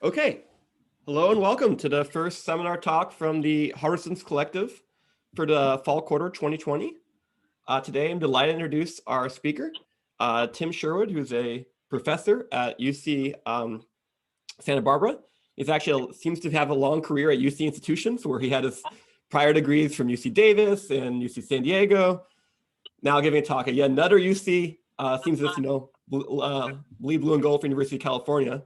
Okay, hello and welcome to the first seminar talk from the Hardisons Collective for the fall quarter 2020. Today, I'm delighted to introduce our speaker, Tim Sherwood, who's a professor at UC Santa Barbara. He's actually seems to have a long career at UC institutions where he had his prior degrees from UC Davis and UC San Diego. Now giving a talk at yet another UC, seems as bleed blue and gold for University of California.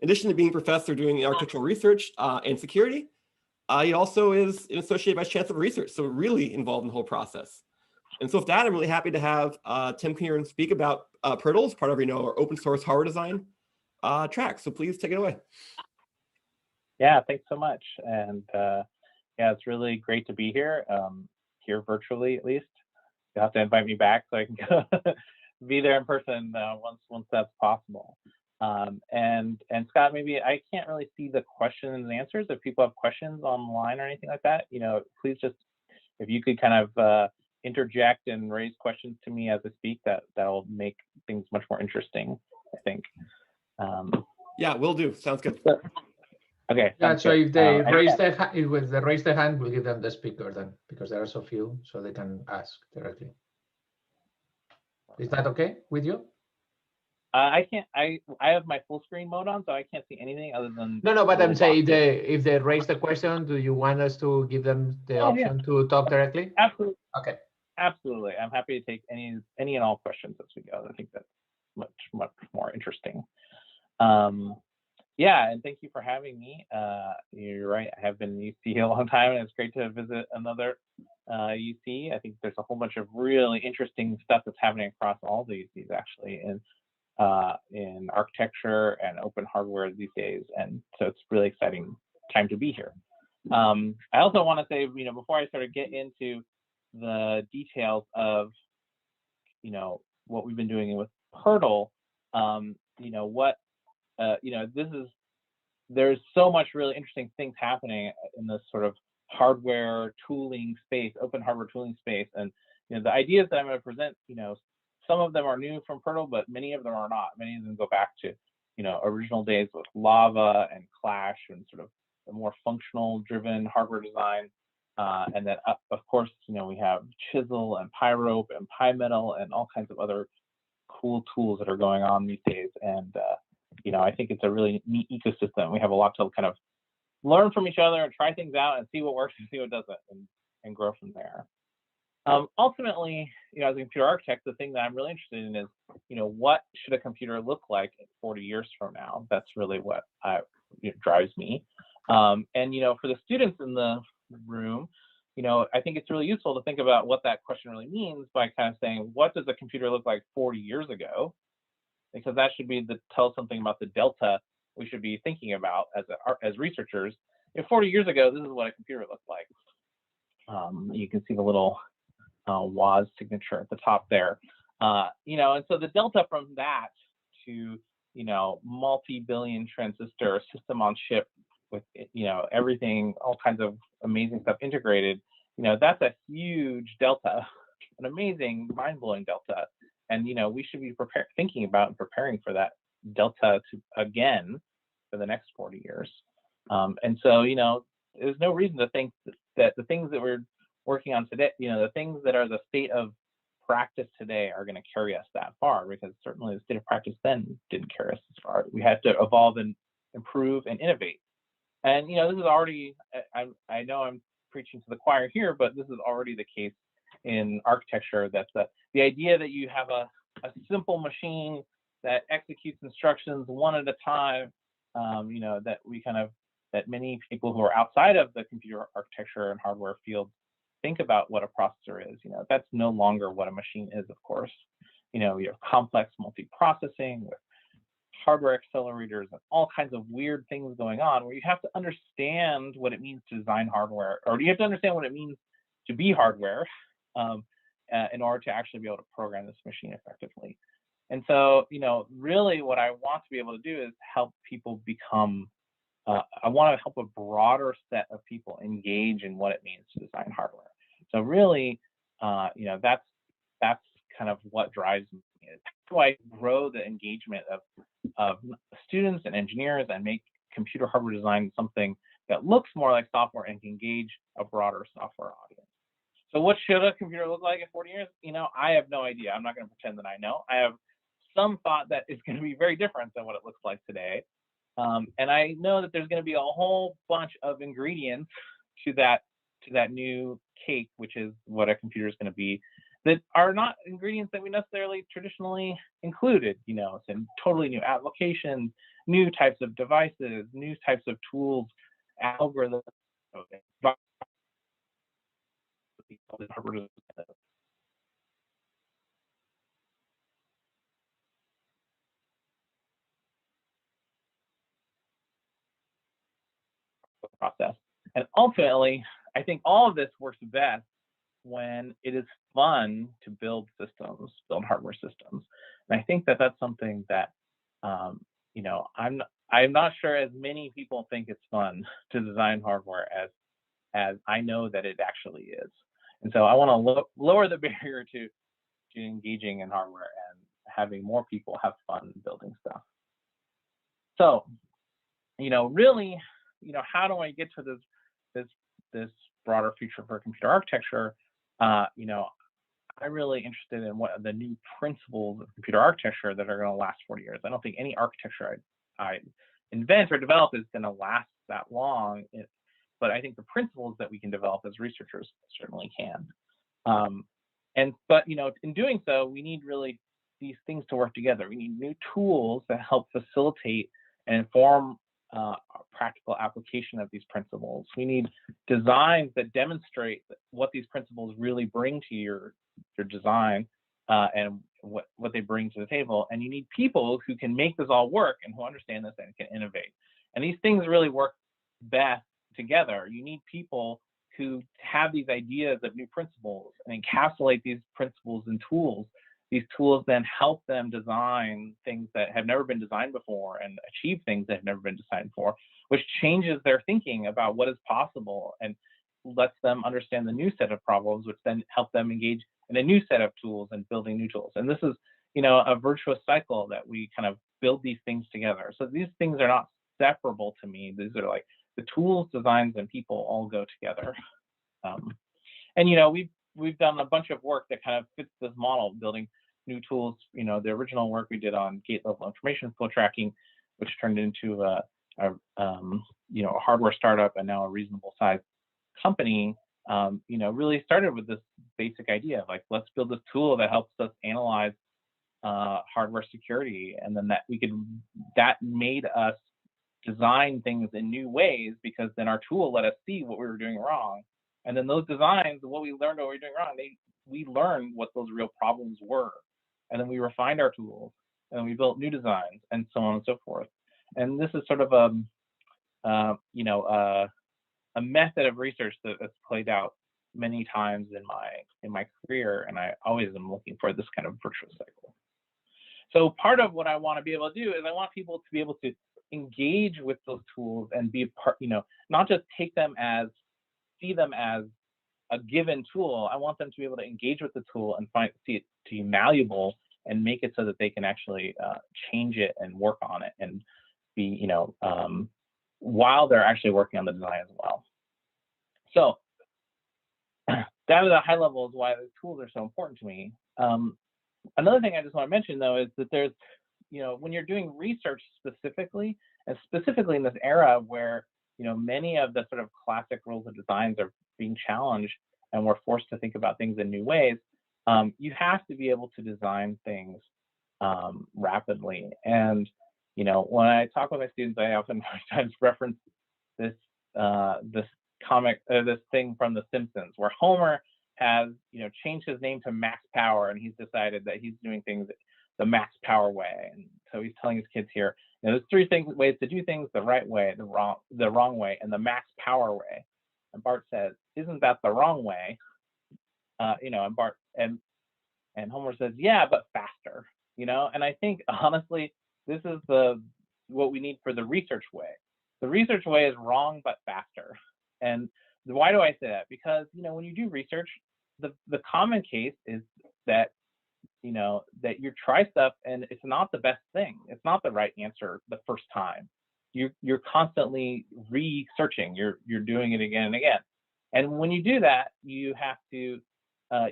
In addition to being a professor doing architectural research and security, he also is an associate vice chancellor of research, so really involved in the whole process. And so with that, I'm really happy to have Tim here and speak about PyRTL as part of our open source hardware design track. So please take it away. Yeah, thanks so much. And yeah, it's really great to be here, here virtually at least. You'll have to invite me back so I can be there in person once that's possible. And Scott, maybe I can't really see the questions and answers. If people have questions online or anything like that, please just, if you could kind of interject and raise questions to me as I speak, that'll make things much more interesting, I think. Yeah, will do. Sounds good. Okay. Yeah. So if they raise their hand, we'll give them the speaker then, because there are so few, so they can ask directly. Is that okay with you? I can't. I have my full screen mode on, so I can't see anything other than. No, but I'm saying if they raise the question, do you want us to give them the option to talk directly? Absolutely. Okay. Absolutely. I'm happy to take any and all questions as we go. I think that's much more interesting. Yeah, and thank you for having me. You're right. I have been in UC a long time, and it's great to visit another UC. I think there's a whole bunch of really interesting stuff that's happening across all the UCs actually, in architecture and open hardware these days, and so it's really exciting time to be here. I also want to say, before I sort of get into the details of, what we've been doing with PyRTL, there's so much really interesting things happening in this sort of hardware tooling space, open hardware tooling space, and the ideas that I'm going to present, some of them are new from PyRTL, but many of them are not. Many of them go back to, original days with Lava and Clash and sort of the more functional driven hardware design. And then, of course, we have Chisel and PyRope and PyMetal and all kinds of other cool tools that are going on these days. And, I think it's a really neat ecosystem. We have a lot to kind of learn from each other and try things out and see what works and see what doesn't, and grow from there. Ultimately, as a computer architect, the thing that I'm really interested in is, what should a computer look like 40 years from now? That's really what drives me. And, for the students in the room, I think it's really useful to think about what that question really means by kind of saying, what does a computer look like 40 years ago? Because that should be tell something about the delta we should be thinking about as researchers. 40 years ago, this is what a computer looked like. You can see the little WAS signature at the top there. And so the delta from that to, multi-billion transistor system on chip with, everything, all kinds of amazing stuff integrated, that's a huge delta, an amazing, mind-blowing delta. And, we should be thinking about and preparing for that delta again for the next 40 years. And so, there's no reason to think that the things that we're working on today, the things that are the state of practice today are going to carry us that far, because certainly the state of practice then didn't carry us as far. We had to evolve and improve and innovate. And, this is already, I know I'm preaching to the choir here, but this is already the case in architecture. That's the idea that you have a simple machine that executes instructions one at a time, that many people who are outside of the computer architecture and hardware field think about what a processor is. That's no longer what a machine is, of course. You have complex multiprocessing with hardware accelerators and all kinds of weird things going on, where you have to understand what it means to design hardware, or you have to understand what it means to be hardware in order to actually be able to program this machine effectively. And so, really what I want to be able to do is help people become, I want to help a broader set of people engage in what it means to design hardware. So really, that's kind of what drives me. How do I grow the engagement of students and engineers and make computer hardware design something that looks more like software and can engage a broader software audience. So what should a computer look like in 40 years? I have no idea. I'm not going to pretend that I know. I have some thought that it's going to be very different than what it looks like today. And I know that there's going to be a whole bunch of ingredients to that new cake, which is what a computer is going to be, that are not ingredients that we necessarily traditionally included. It's in totally new applications, new types of devices, new types of tools, algorithms. Process. And ultimately, I think all of this works best when it is fun to build systems, build hardware systems. And I think that that's something that, I'm not sure as many people think it's fun to design hardware as I know that it actually is. And so I want to lower the barrier to engaging in hardware and having more people have fun building stuff. So, really, how do I get to this broader future for computer architecture? I'm really interested in what are the new principles of computer architecture that are going to last 40 years. I don't think any architecture I invent or develop is going to last that long, but I think the principles that we can develop as researchers certainly can. But in doing so, we need really these things to work together. We need new tools that help facilitate and inform practical application of these principles. We need designs that demonstrate what these principles really bring to your design and what they bring to the table. And you need people who can make this all work and who understand this and can innovate. And these things really work best together. You need people who have these ideas of new principles and encapsulate these principles in tools. These tools then help them design things that have never been designed before and achieve things that have never been designed before, which changes their thinking about what is possible and lets them understand the new set of problems, which then help them engage in a new set of tools and building new tools. And this is, a virtuous cycle that we kind of build these things together. So these things are not separable to me. These are like the tools, designs, and people all go together. And we've done a bunch of work that kind of fits this model, building new tools. The original work we did on gate level information flow tracking, which turned into a hardware startup and now a reasonable sized company, really started with this basic idea of like, let's build this tool that helps us analyze hardware security. And then that made us design things in new ways, because then our tool let us see what we were doing wrong. And then those designs, what we learned what we were doing wrong, we learned what those real problems were. And then we refined our tools, and then we built new designs, and so on and so forth. And this is sort of a method of research that's played out many times in my career, and I always am looking for this kind of virtuous cycle. So part of what I want to be able to do is I want people to be able to engage with those tools and be part, not just see them as a given tool. I want them to be able to engage with the tool and see it to be malleable and make it so that they can actually change it and work on it and be, while they're actually working on the design as well. So that at a high level is why the tools are so important to me. Another thing I just want to mention, though, is that there's, when you're doing research specifically, and specifically in this era where, many of the sort of classic rules of designs are being challenged and we're forced to think about things in new ways, you have to be able to design things rapidly. And, when I talk with my students, I oftentimes reference this this thing from The Simpsons, where Homer has, changed his name to Max Power, and he's decided that he's doing things the Max Power way. And so he's telling his kids here, there's three ways to do things: the right way, the wrong way, and the Max Power way. And Bart says, "Isn't that the wrong way?" And Bart and Homer says, "Yeah, but faster." And I think honestly, this is what we need for the research way. The research way is wrong but faster. And why do I say that? Because when you do research, the common case is that that you try stuff and it's not the best thing. It's not the right answer the first time. you're constantly researching. You're doing it again and again. And when you do that, you have to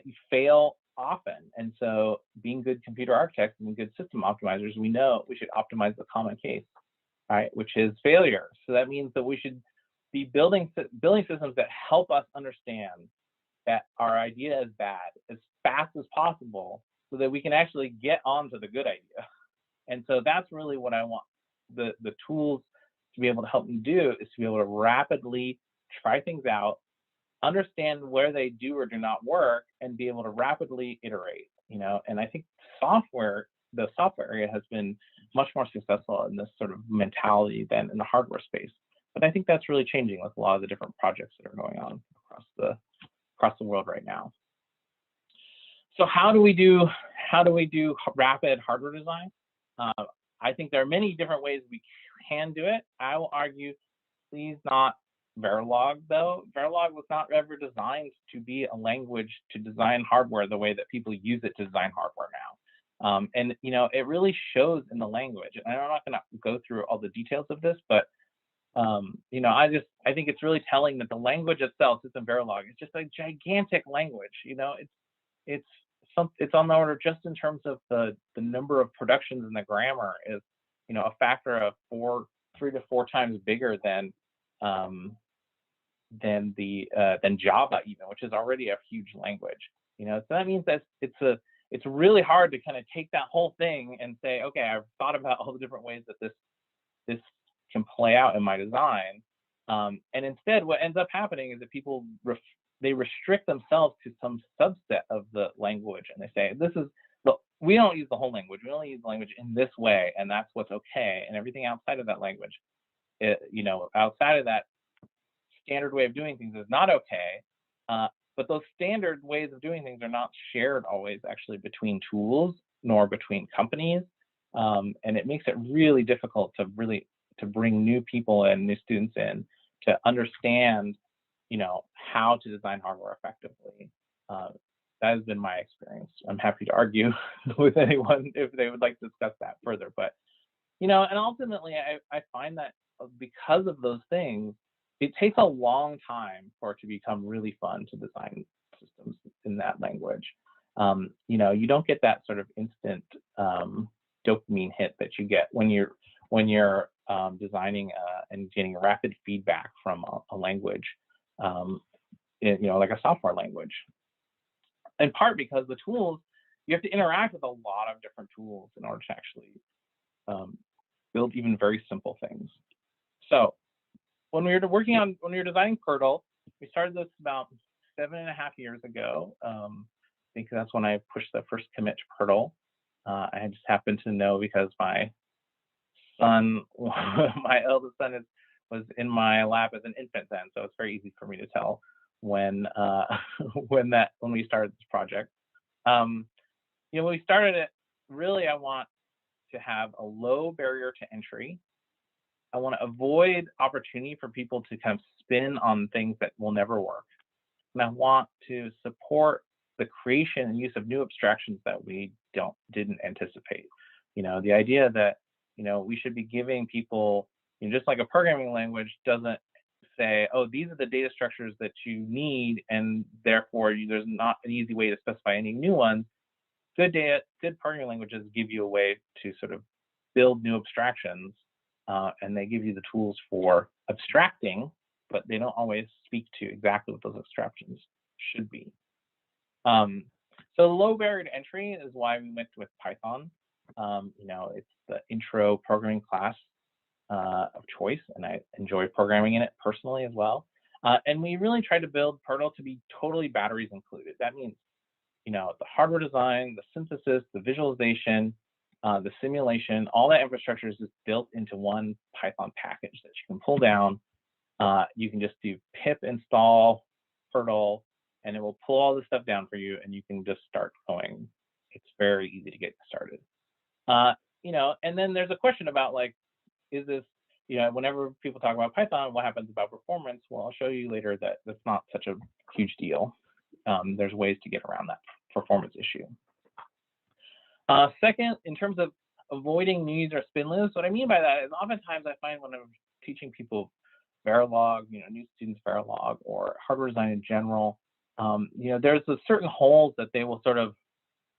you fail often. And so being good computer architects and good system optimizers, we know we should optimize the common case, right? Which is failure. So that means that we should be building systems that help us understand that our idea is bad as fast as possible so that we can actually get on to the good idea. And so that's really what I want the tools to be able to help me do, is to be able to rapidly try things out, understand where they do or do not work, and be able to rapidly iterate, you know. And I think the software area has been much more successful in this sort of mentality than in the hardware space. But I think that's really changing with a lot of the different projects that are going on across the world right now. So how do we do rapid hardware design? I think there are many different ways we can do it. I will argue, please not Verilog, though. Verilog was not ever designed to be a language to design hardware the way that people use it to design hardware now. And you know, it really shows in the language. And I'm not going to go through all the details of this, but you know, I think it's really telling that the language itself isn't Verilog. It's just a gigantic language. You know, it's on the order, just in terms of the number of productions and the grammar is, you know, a factor of 3 to 4 times bigger than Java even, which is already a huge language. You know, so that means that it's really hard to kind of take that whole thing and say, okay, I've thought about all the different ways that this can play out in my design. And instead, what ends up happening is that people they restrict themselves to some subset of the language, and they say, we don't use the whole language. We only use the language in this way, and that's what's okay. And everything outside of that language, you know, outside of that standard way of doing things is not okay. But those standard ways of doing things are not shared always actually between tools nor between companies. And it makes it really difficult to bring new people and new students in to understand, you know, how to design hardware effectively. That has been my experience. I'm happy to argue with anyone if they would like to discuss that further. But, you know, and ultimately I find that because of those things, it takes a long time for it to become really fun to design systems in that language. You know, you don't get that sort of instant dopamine hit that you get when you're designing and getting rapid feedback from a language, you know, like a software language. In part because the tools, you have to interact with a lot of different tools in order to actually build even very simple things. So when we were designing PyRTL, we started this about 7.5 years ago. I think that's when I pushed the first commit to PyRTL. I just happened to know because my son, my eldest son, was in my lap as an infant then, so it's very easy for me to tell when we started this project. You know, when we started it, really I want to have a low barrier to entry. I want to avoid opportunity for people to kind of spin on things that will never work. And I want to support the creation and use of new abstractions that we didn't anticipate. You know, the idea that, you know, we should be giving people, you know, just like a programming language doesn't say, oh, these are the data structures that you need, and therefore there's not an easy way to specify any new ones. Good programming languages give you a way to sort of build new abstractions, and they give you the tools for abstracting, but they don't always speak to exactly what those abstractions should be. So low barrier to entry is why we went with Python. You know, it's the intro programming class of choice, and I enjoy programming in it personally as well. And we really tried to build PyRTL to be totally batteries included. That means, you know, the hardware design, the synthesis, the visualization, the simulation, all that infrastructure is just built into one Python package that you can pull down. You can just do pip install PyRTL, and it will pull all this stuff down for you, and you can just start going. It's very easy to get started. You know, and then there's a question about, like, is this, you know, whenever people talk about Python, what happens about performance? Well, I'll show you later that that's not such a huge deal. There's ways to get around that performance issue. Second, in terms of avoiding new user spin loops. What I mean by that is oftentimes I find when I'm teaching people Verilog, new students Verilog or hardware design in general, there's a certain holes that they will sort of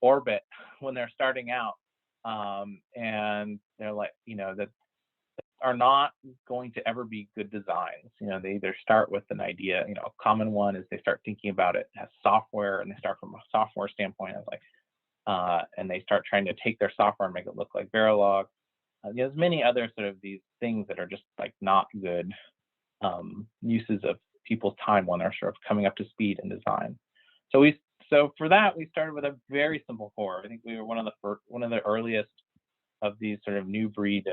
orbit when they're starting out, and they're like, that are not going to ever be good designs. They either start with an idea. A common one is they start thinking about it as software, and they start from a software standpoint of like, and they start trying to take their software and make it look like Verilog. There's many other sort of these things that are just like not good uses of people's time when they're sort of coming up to speed in design. So for that, we started with a very simple core. I think we were one of the earliest of these sort of new breed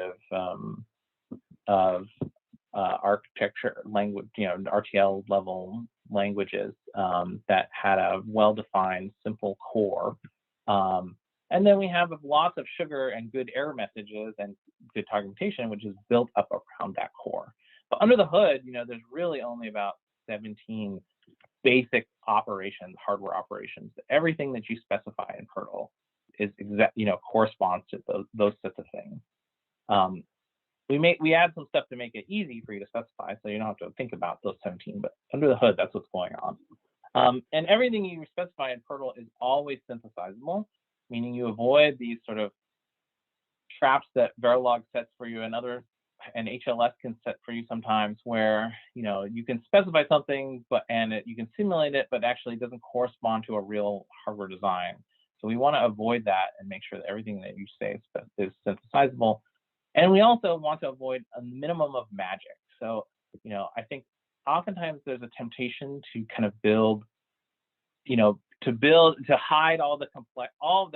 of architecture language, RTL level languages that had a well-defined simple core. And then we have lots of sugar and good error messages and good documentation, which is built up around that core. But under the hood, there's really only about 17 basic operations, hardware operations. Everything that you specify in Perl is corresponds to those sorts of things. We add some stuff to make it easy for you to specify, so you don't have to think about those 17. But under the hood, that's what's going on. And everything you specify in Perl is always synthesizable, meaning you avoid these sort of traps that Verilog sets for you and HLS can set for you sometimes, where you can specify something, you can simulate it, but actually it doesn't correspond to a real hardware design. So we want to avoid that and make sure that everything that you say is synthesizable. And we also want to avoid a minimum of magic. So I think oftentimes there's a temptation to kind of build, to hide all the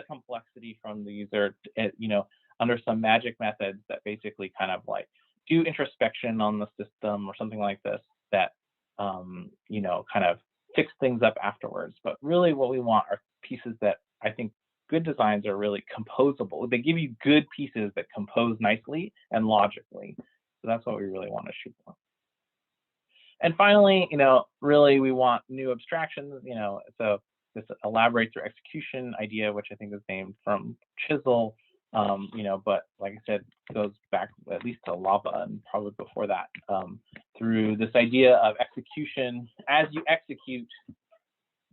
complexity from the user, under some magic methods that basically kind of like do introspection on the system or something like this that, kind of fix things up afterwards. But really what we want are pieces that I think good designs are really composable. They give you good pieces that compose nicely and logically. So that's what we really want to shoot for. And finally, really we want new abstractions, so this elaborate through execution idea, which I think is named from Chisel. But like I said, goes back at least to Lava and probably before that, through this idea of execution. As you execute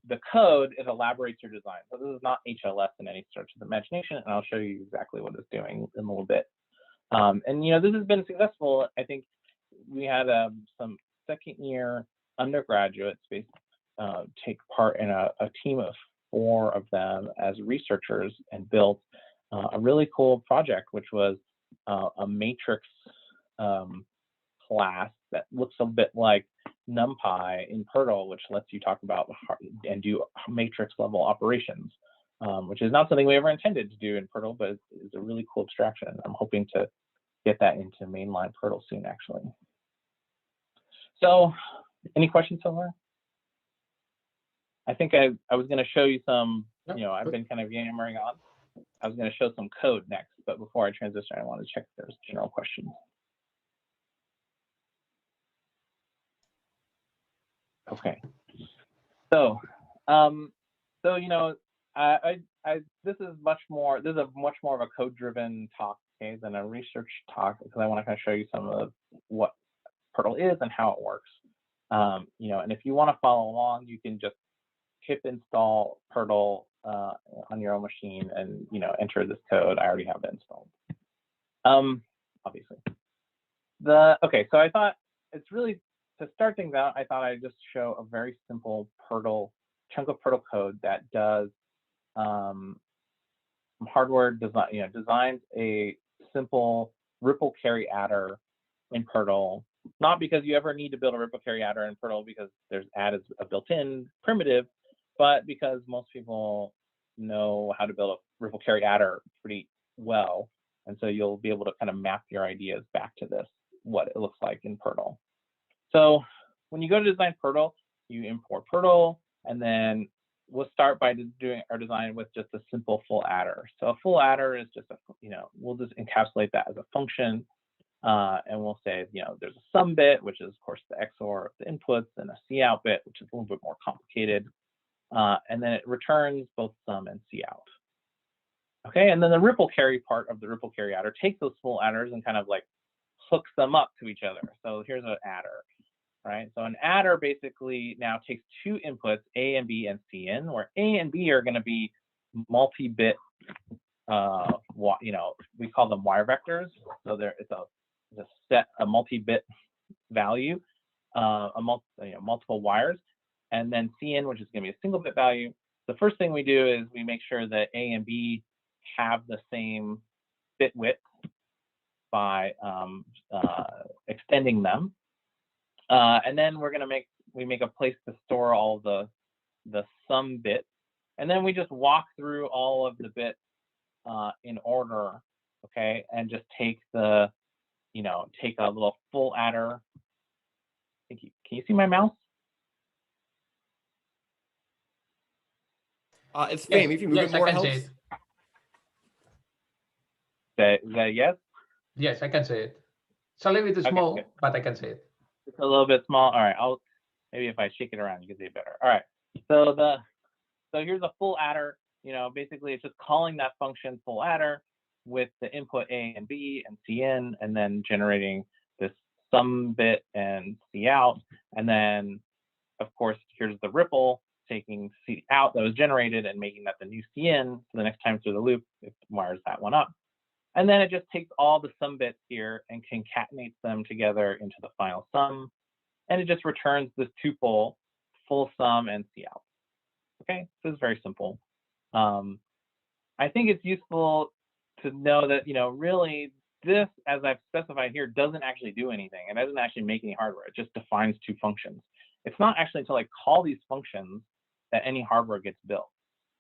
the code, it elaborates your design. So this is not HLS in any stretch of the imagination, and I'll show you exactly what it's doing in a little bit. And this has been successful. I think we had some second-year undergraduates take part in a team of 4 of them as researchers and built a really cool project, which was a matrix class that looks a bit like NumPy in Perl, which lets you talk about and do matrix level operations, which is not something we ever intended to do in Perl, but it's a really cool abstraction. I'm hoping to get that into mainline Perl soon, actually. So any questions so far? I think I was going to show you some, I've been kind of yammering on. I was going to show some code next, but before I transition, I want to check if there's general questions. Okay. So, this is much more of a code-driven talk, okay, than a research talk, because I want to kind of show you some of what Perl is and how it works. And if you want to follow along, you can just pip install Perl on your own machine and enter this code. I already have it installed. Obviously. Okay, so I thought it's really, to start things out, I thought I'd just show a very simple chunk of Perl code that does hardware design, designs a simple ripple carry adder in Perl. Not because you ever need to build a ripple carry adder in Perl because there's add is a built-in primitive, but because most people know how to build a ripple carry adder pretty well. And so you'll be able to kind of map your ideas back to this, what it looks like in Perl. So when you go to design Perl, you import Perl, and then we'll start by doing our design with just a simple full adder. So a full adder is just we'll just encapsulate that as a function. And we'll say, there's a sum bit, which is of course the XOR of the inputs, and a cout bit, which is a little bit more complicated. And then it returns both sum and cout. Okay, and then the ripple carry part of the ripple carry adder takes those full adders and kind of like hooks them up to each other. So here's an adder, right? So an adder basically now takes two inputs, A and B and C in, where A and B are going to be multi-bit, we call them wire vectors. So it's a set, a multi-bit value, multiple wires, and then Cn, which is going to be a single bit value. The first thing we do is we make sure that A and B have the same bit width by extending them, and then we make a place to store all the sum bits, and then we just walk through all of the bits in order, okay, and just take a little full adder. Can you see my mouse? It's fame. If you move it more, it I can helps. see it. Is that yes? Yes, I can see it. It's a little bit small, good. but I can see it. It's a little bit small. All right, maybe if I shake it around, you can see it better. All right. So here's a full adder. Basically it's just calling that function full adder with the input A and B and C in, and then generating this sum bit and C out. And then of course here's the ripple, taking C out that was generated and making that the new C in. So the next time through the loop, it wires that one up. And then it just takes all the sum bits here and concatenates them together into the final sum. And it just returns this tuple, full sum and C out. Okay, this is very simple. I think it's useful to know that, really this, as I've specified here, doesn't actually do anything. It doesn't actually make any hardware. It just defines two functions. It's not actually until I call these functions that any hardware gets built.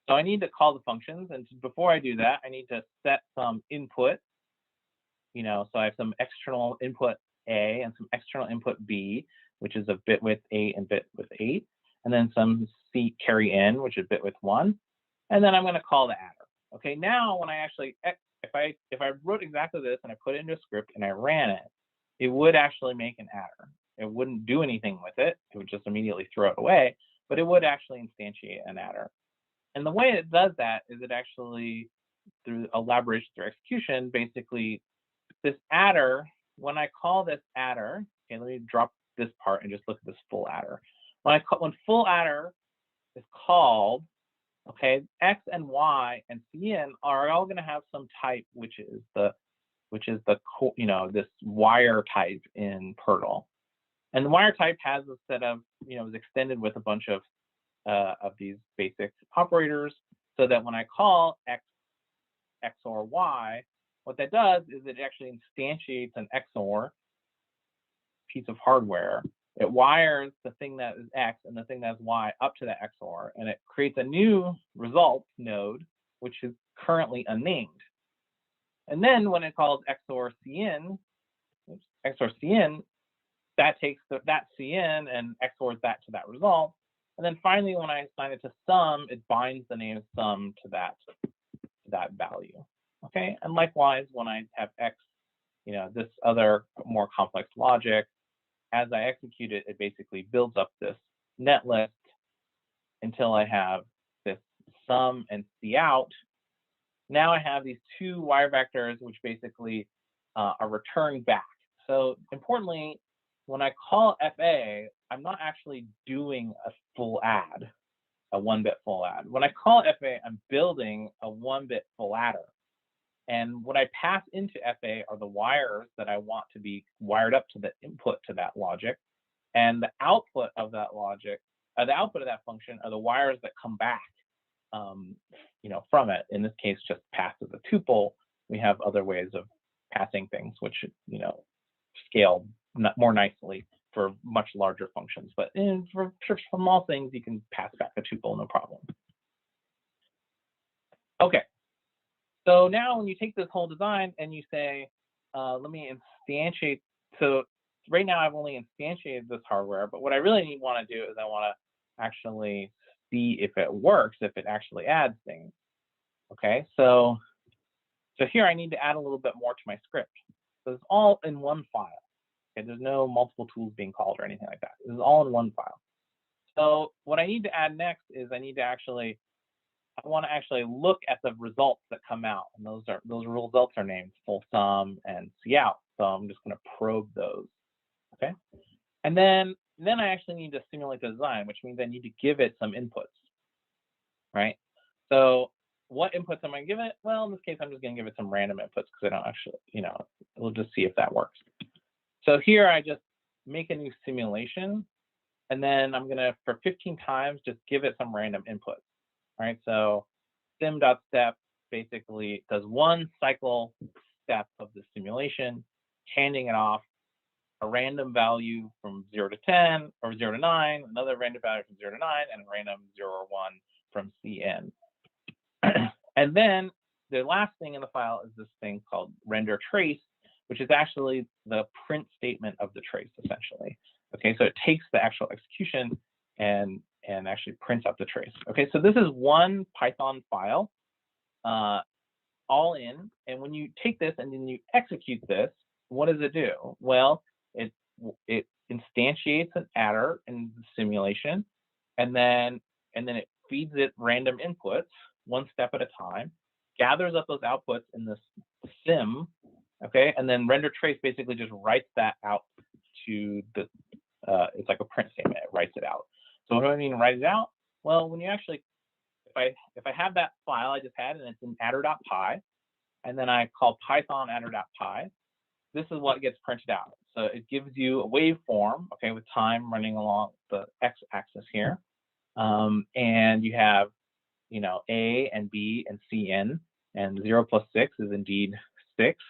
So I need to call the functions, and before I do that, I need to set some input. So I have some external input A and some external input B, which is a bit width 8 and bit width 8, and then some C carry in, which is bit width 1, and then I'm going to call the adder. Okay, now when I actually, if I wrote exactly this and I put it into a script and I ran it, it would actually make an adder. It wouldn't do anything with it. It would just immediately throw it away, but it would actually instantiate an adder. And the way it does that is it actually, through elaboration through execution, basically this adder, when I call this adder, okay, let me drop this part and just look at this full adder. When full adder is called, okay, X and Y and Cn are all going to have some type, which is this wire type in PyRTL. And the wire type has a set of, is extended with a bunch of these basic operators, so that when I call X XOR Y, what that does is it actually instantiates an XOR piece of hardware. It wires the thing that is X and the thing that is Y up to that XOR, and it creates a new result node, which is currently unnamed. And then when it calls XOR Cn, that takes that Cn and XORs that to that result. And then finally, when I assign it to sum, it binds the name sum to that value. Okay, and likewise, when I have X, this other more complex logic, as I execute it, it basically builds up this net list until I have this sum and C out. Now I have these two wire vectors, which basically are returned back. So importantly, when I call FA, I'm not actually doing a full add, a 1-bit full add. When I call FA, I'm building a 1-bit full adder. And what I pass into FA are the wires that I want to be wired up to the input to that logic. And the output of that logic, the output of that function are the wires that come back from it. In this case, just passed as a tuple. We have other ways of passing things, which, scale more nicely for much larger functions. But for small things, you can pass back a tuple, no problem. Okay. So now when you take this whole design and you say, let me instantiate, so right now I've only instantiated this hardware, but what I really want to do is I want to actually see if it works, if it actually adds things. Okay, so here I need to add a little bit more to my script. So it's all in one file. Okay, there's no multiple tools being called or anything like that. This is all in one file. So what I need to add next is I need to actually I want to actually look at the results that come out, and those results are named full sum and cout. So I'm just going to probe those. Okay, and then I actually need to simulate the design, which means I need to give it some inputs, right? So what inputs am I giving it? Well, in this case, I'm just going to give it some random inputs because I don't actually, we'll just see if that works. So here I just make a new simulation, and then I'm going to, for 15 times, just give it some random inputs. All right, so sim.step basically does one cycle step of the simulation, handing it off a random value from 0 to 10 or 0 to 9, another random value from 0 to 9, and a random 0 or 1 from CN. And then the last thing in the file is this thing called render trace, which is actually the print statement of the trace, essentially. Okay, so it takes the actual execution and actually prints out the trace. Okay, so this is one Python file, all in. And when you take this and then you execute this, what does it do? Well, it instantiates an adder in the simulation, and then it feeds it random inputs one step at a time, gathers up those outputs in this sim, okay, and then render trace basically just writes that out to the, it's like a print statement, it writes it out. So what do I mean write it out? Well, when you actually, if I have that file I just had and it's in adder.py, and then I call Python adder.py, this is what gets printed out. So it gives you a waveform, okay, with time running along the x-axis here, and you have, A and B and CN, and 0 plus 6 is indeed 6.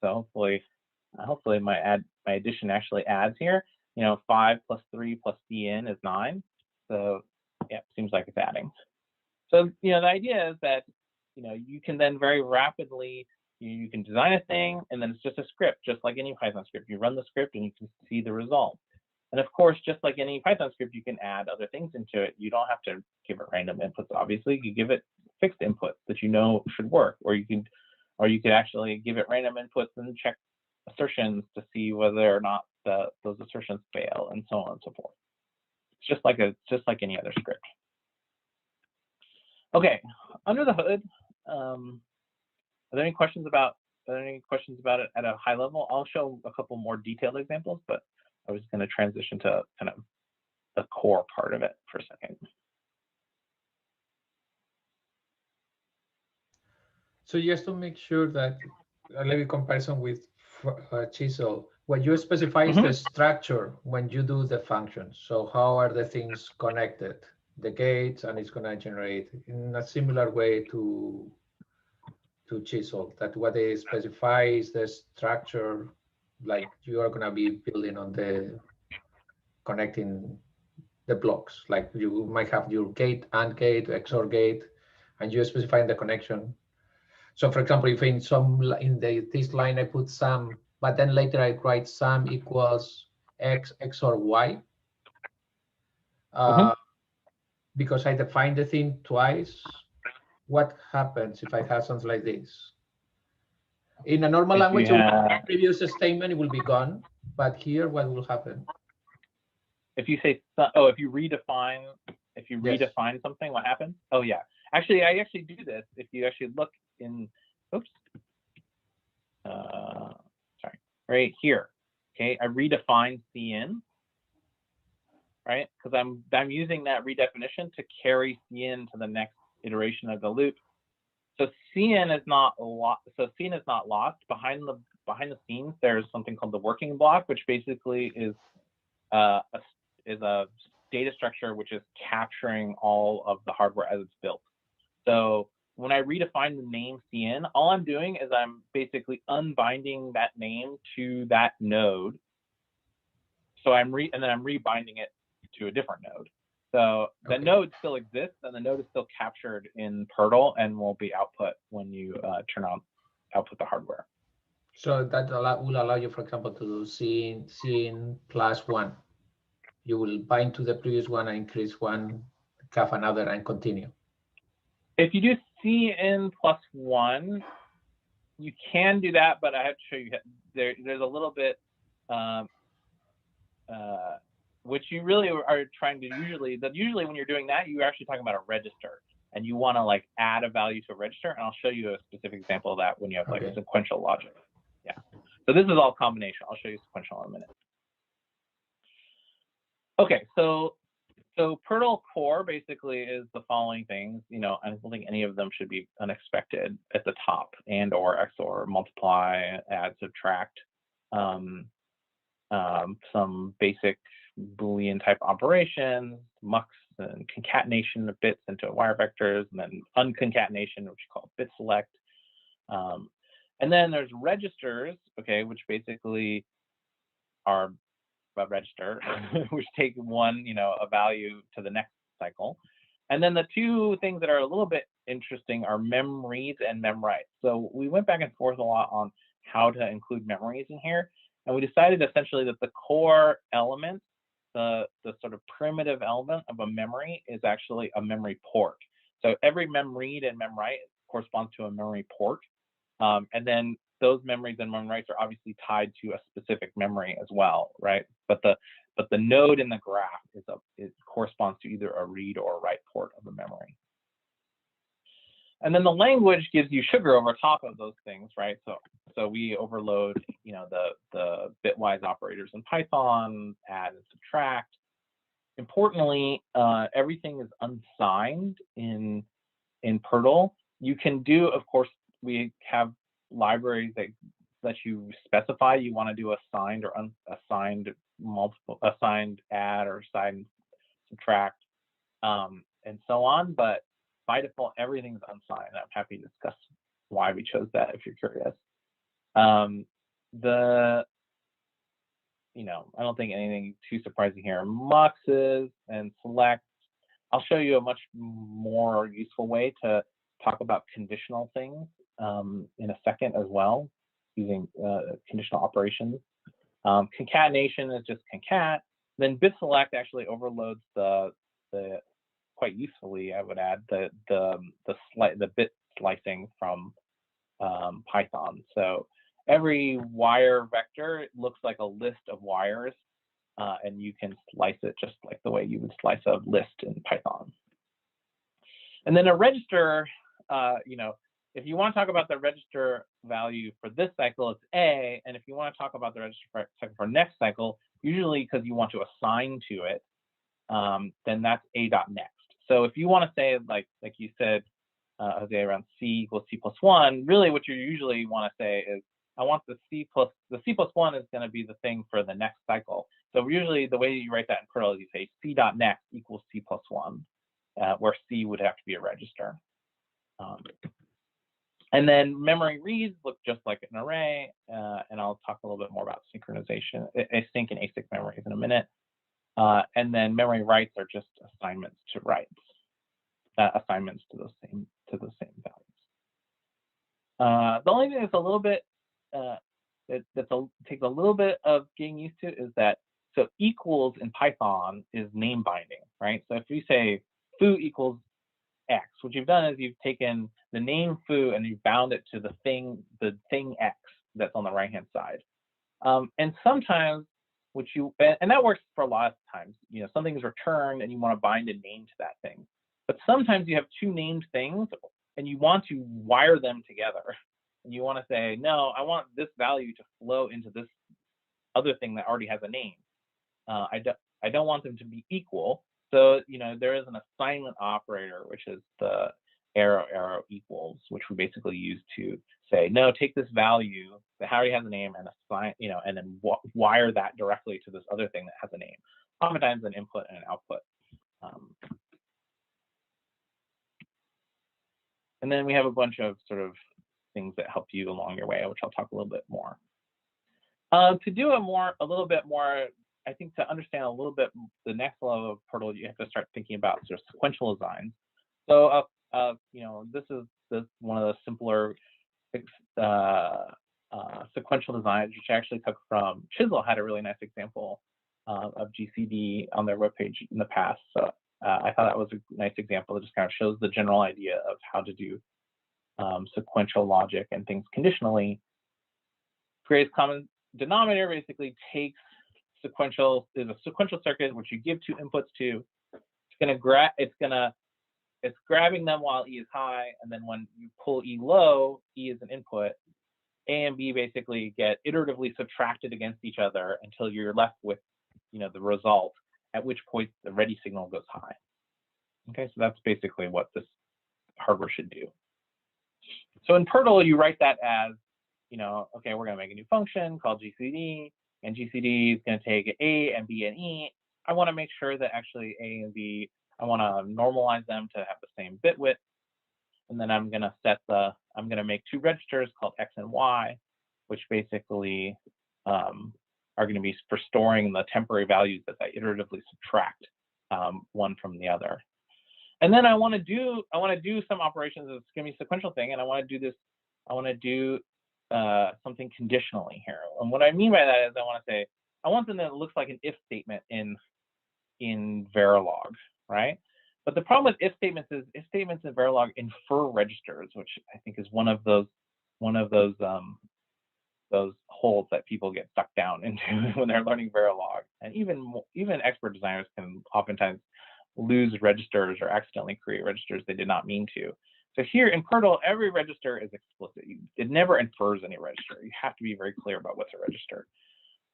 So hopefully my addition actually adds here. 5 plus 3 plus CN is 9. So yeah, seems like it's adding. So the idea is that you can then very rapidly you can design a thing, and then it's just a script, just like any Python script. You run the script and you can see the result. And of course, just like any Python script, you can add other things into it. You don't have to give it random inputs, obviously. You give it fixed inputs that should work, or you could actually give it random inputs and check assertions to see whether or not those assertions fail, and so on and so forth. It's just like any other script. Okay, under the hood, are there any questions about it at a high level? I'll show a couple more detailed examples, but I was going to transition to kind of the core part of it for a second. So just to make sure that a little comparison with Chisel, what you specify is the structure when you do the functions. So how are the things connected? The gates, and it's going to generate in a similar way to Chisel, that what they specify is the structure, like you are going to be building on the connecting the blocks. Like you might have your gate, AND gate, XOR gate, and you specify the connection. So for example, if in this line I put sum, but then later I write sum equals X XOR Y, because I define the thing twice, what happens if I have something like this? In a normal language, the previous statement will be gone, but here, what will happen? If you say, if you redefine something, what happens? Oh yeah, actually, I actually do this. If you actually look in, right here, okay, I redefine CN, right? Because I'm using that redefinition to carry CN to the next iteration of the loop. So CN is not lost. So CN is not lost. Behind the scenes, there's something called the working block, which basically is a data structure which is capturing all of the hardware as it's built. So when I redefine the name CN, all I'm doing is I'm basically unbinding that name to that node. So and then I'm rebinding it to a different node. So the node still exists, and the node is still captured in PyRTL and will be output when you output the hardware. So that will allow you, for example, to do CN plus 1. You will bind to the previous one and increase one, have another, and continue. If you do CN plus 1, you can do that, but I have to show you there's a little bit which you really are trying to usually when you're doing that, you're actually talking about a register. and you want to like add a value to a register, and I'll show you a specific example of that when you have like sequential logic. Yeah. So this is all combination. I'll show you sequential in a minute. Okay, so PRTL core basically is the following things. You know, I don't think any of them should be unexpected at the top: and, or, XOR, multiply, add, subtract, some basic Boolean type operations, mux and concatenation of bits into wire vectors, and then unconcatenation, which we call bit select. And then there's registers, okay, which basically are a register, which take one, you know, a value to the next cycle. And then the two things that are a little bit interesting are memreads and memwrites. So we went back and forth a lot on how to include memories in here. And we decided essentially that the core element, the sort of primitive element of a memory is actually a memory port. So every memread and memwrite corresponds to a memory port. And then those memories and memwrites are obviously tied to a specific memory as well, right? But the node in the graph it corresponds to either a read or a write port of a memory. And then the language gives you sugar over top of those things, right? So we overload, you know, the bitwise operators in Python, add and subtract. Importantly, everything is unsigned in PRTL. You can do, of course, we have libraries that you specify you want to do assigned or unassigned, assigned add or assigned subtract, and so on. But by default, everything's unsigned. I'm happy to discuss why we chose that if you're curious. You know, I don't think anything too surprising here. Muxes and select. I'll show you a much more useful way to talk about conditional things in a second as well, using conditional operations. Concatenation is just concat. Then bit select actually overloads the quite usefully, I would add, the bit slicing from Python. So every wire vector looks like a list of wires, and you can slice it just like the way you would slice a list in Python. And then a register, you know, if you want to talk about the register value for this cycle, it's A, and if you want to talk about the register for next cycle, usually because you want to assign to it, then that's A.next. So if you want to say, like you said, Jose, around C equals C+1, really what you usually want to say is, I want the C+1 is going to be the thing for the next cycle. So usually the way you write that in PRTL is you say C.next equals C+1, where C would have to be a register. And then memory reads look just like an array, and I'll talk a little bit more about synchronization, async and async memories in a minute. And then memory writes are just assignments to writes, assignments to those same values. The only thing that's a little bit takes a little bit of getting used to is that so equals in Python is name binding, right? So if you say foo equals X, what you've done is you've taken the name foo and you've bound it to the thing X that's on the right hand side. And sometimes and that works for a lot of times, you know, something is returned and you want to bind a name to that thing. But sometimes you have two named things and you want to wire them together. And you want to say, no, I want this value to flow into this other thing that already has a name. I don't want them to be equal. So, you know, there is an assignment operator, which is the arrow equals, which we basically use to say, no, take this value that already has a name and assign, you know, and then wire that directly to this other thing that has a name. Oftentimes an input and an output. And then we have a bunch of sort of things that help you along your way, which I'll talk a little bit more. To do a little bit more, I think to understand a little bit the next level of PRTL, you have to start thinking about sort of sequential designs. So, you know, this is one of the simpler sequential designs, which I actually took from Chisel, had a really nice example of GCD on their webpage in the past. So I thought that was a nice example that just kind of shows the general idea of how to do sequential logic and things conditionally. Greatest common denominator basically takes is a sequential circuit which you give two inputs to. It's gonna it's grabbing them while E is high, and then when you pull E low, E is an input. A and B basically get iteratively subtracted against each other until you're left with, the result, at which point the ready signal goes high. Okay, so that's basically what this hardware should do. So in PRTL, you write that as, okay, we're going to make a new function called GCD, and GCD is going to take A and B and E. I want to make sure that actually A and B, I want to normalize them to have the same bit width. And then I'm going to make two registers called X and Y, which basically are going to be for storing the temporary values that I iteratively subtract one from the other. And then I want to do some operations. It's going to be a sequential thing, and I want to do something conditionally here. And what I mean by that is I want something that looks like an if statement in Verilog, right? But the problem with if statements is if statements in Verilog infer registers, which I think is one of those holes that people get stuck down into when they're learning Verilog. And even expert designers can oftentimes lose registers or accidentally create registers they did not mean to. So here in PRTL, every register is explicit. It never infers any register. You have to be very clear about what's a register.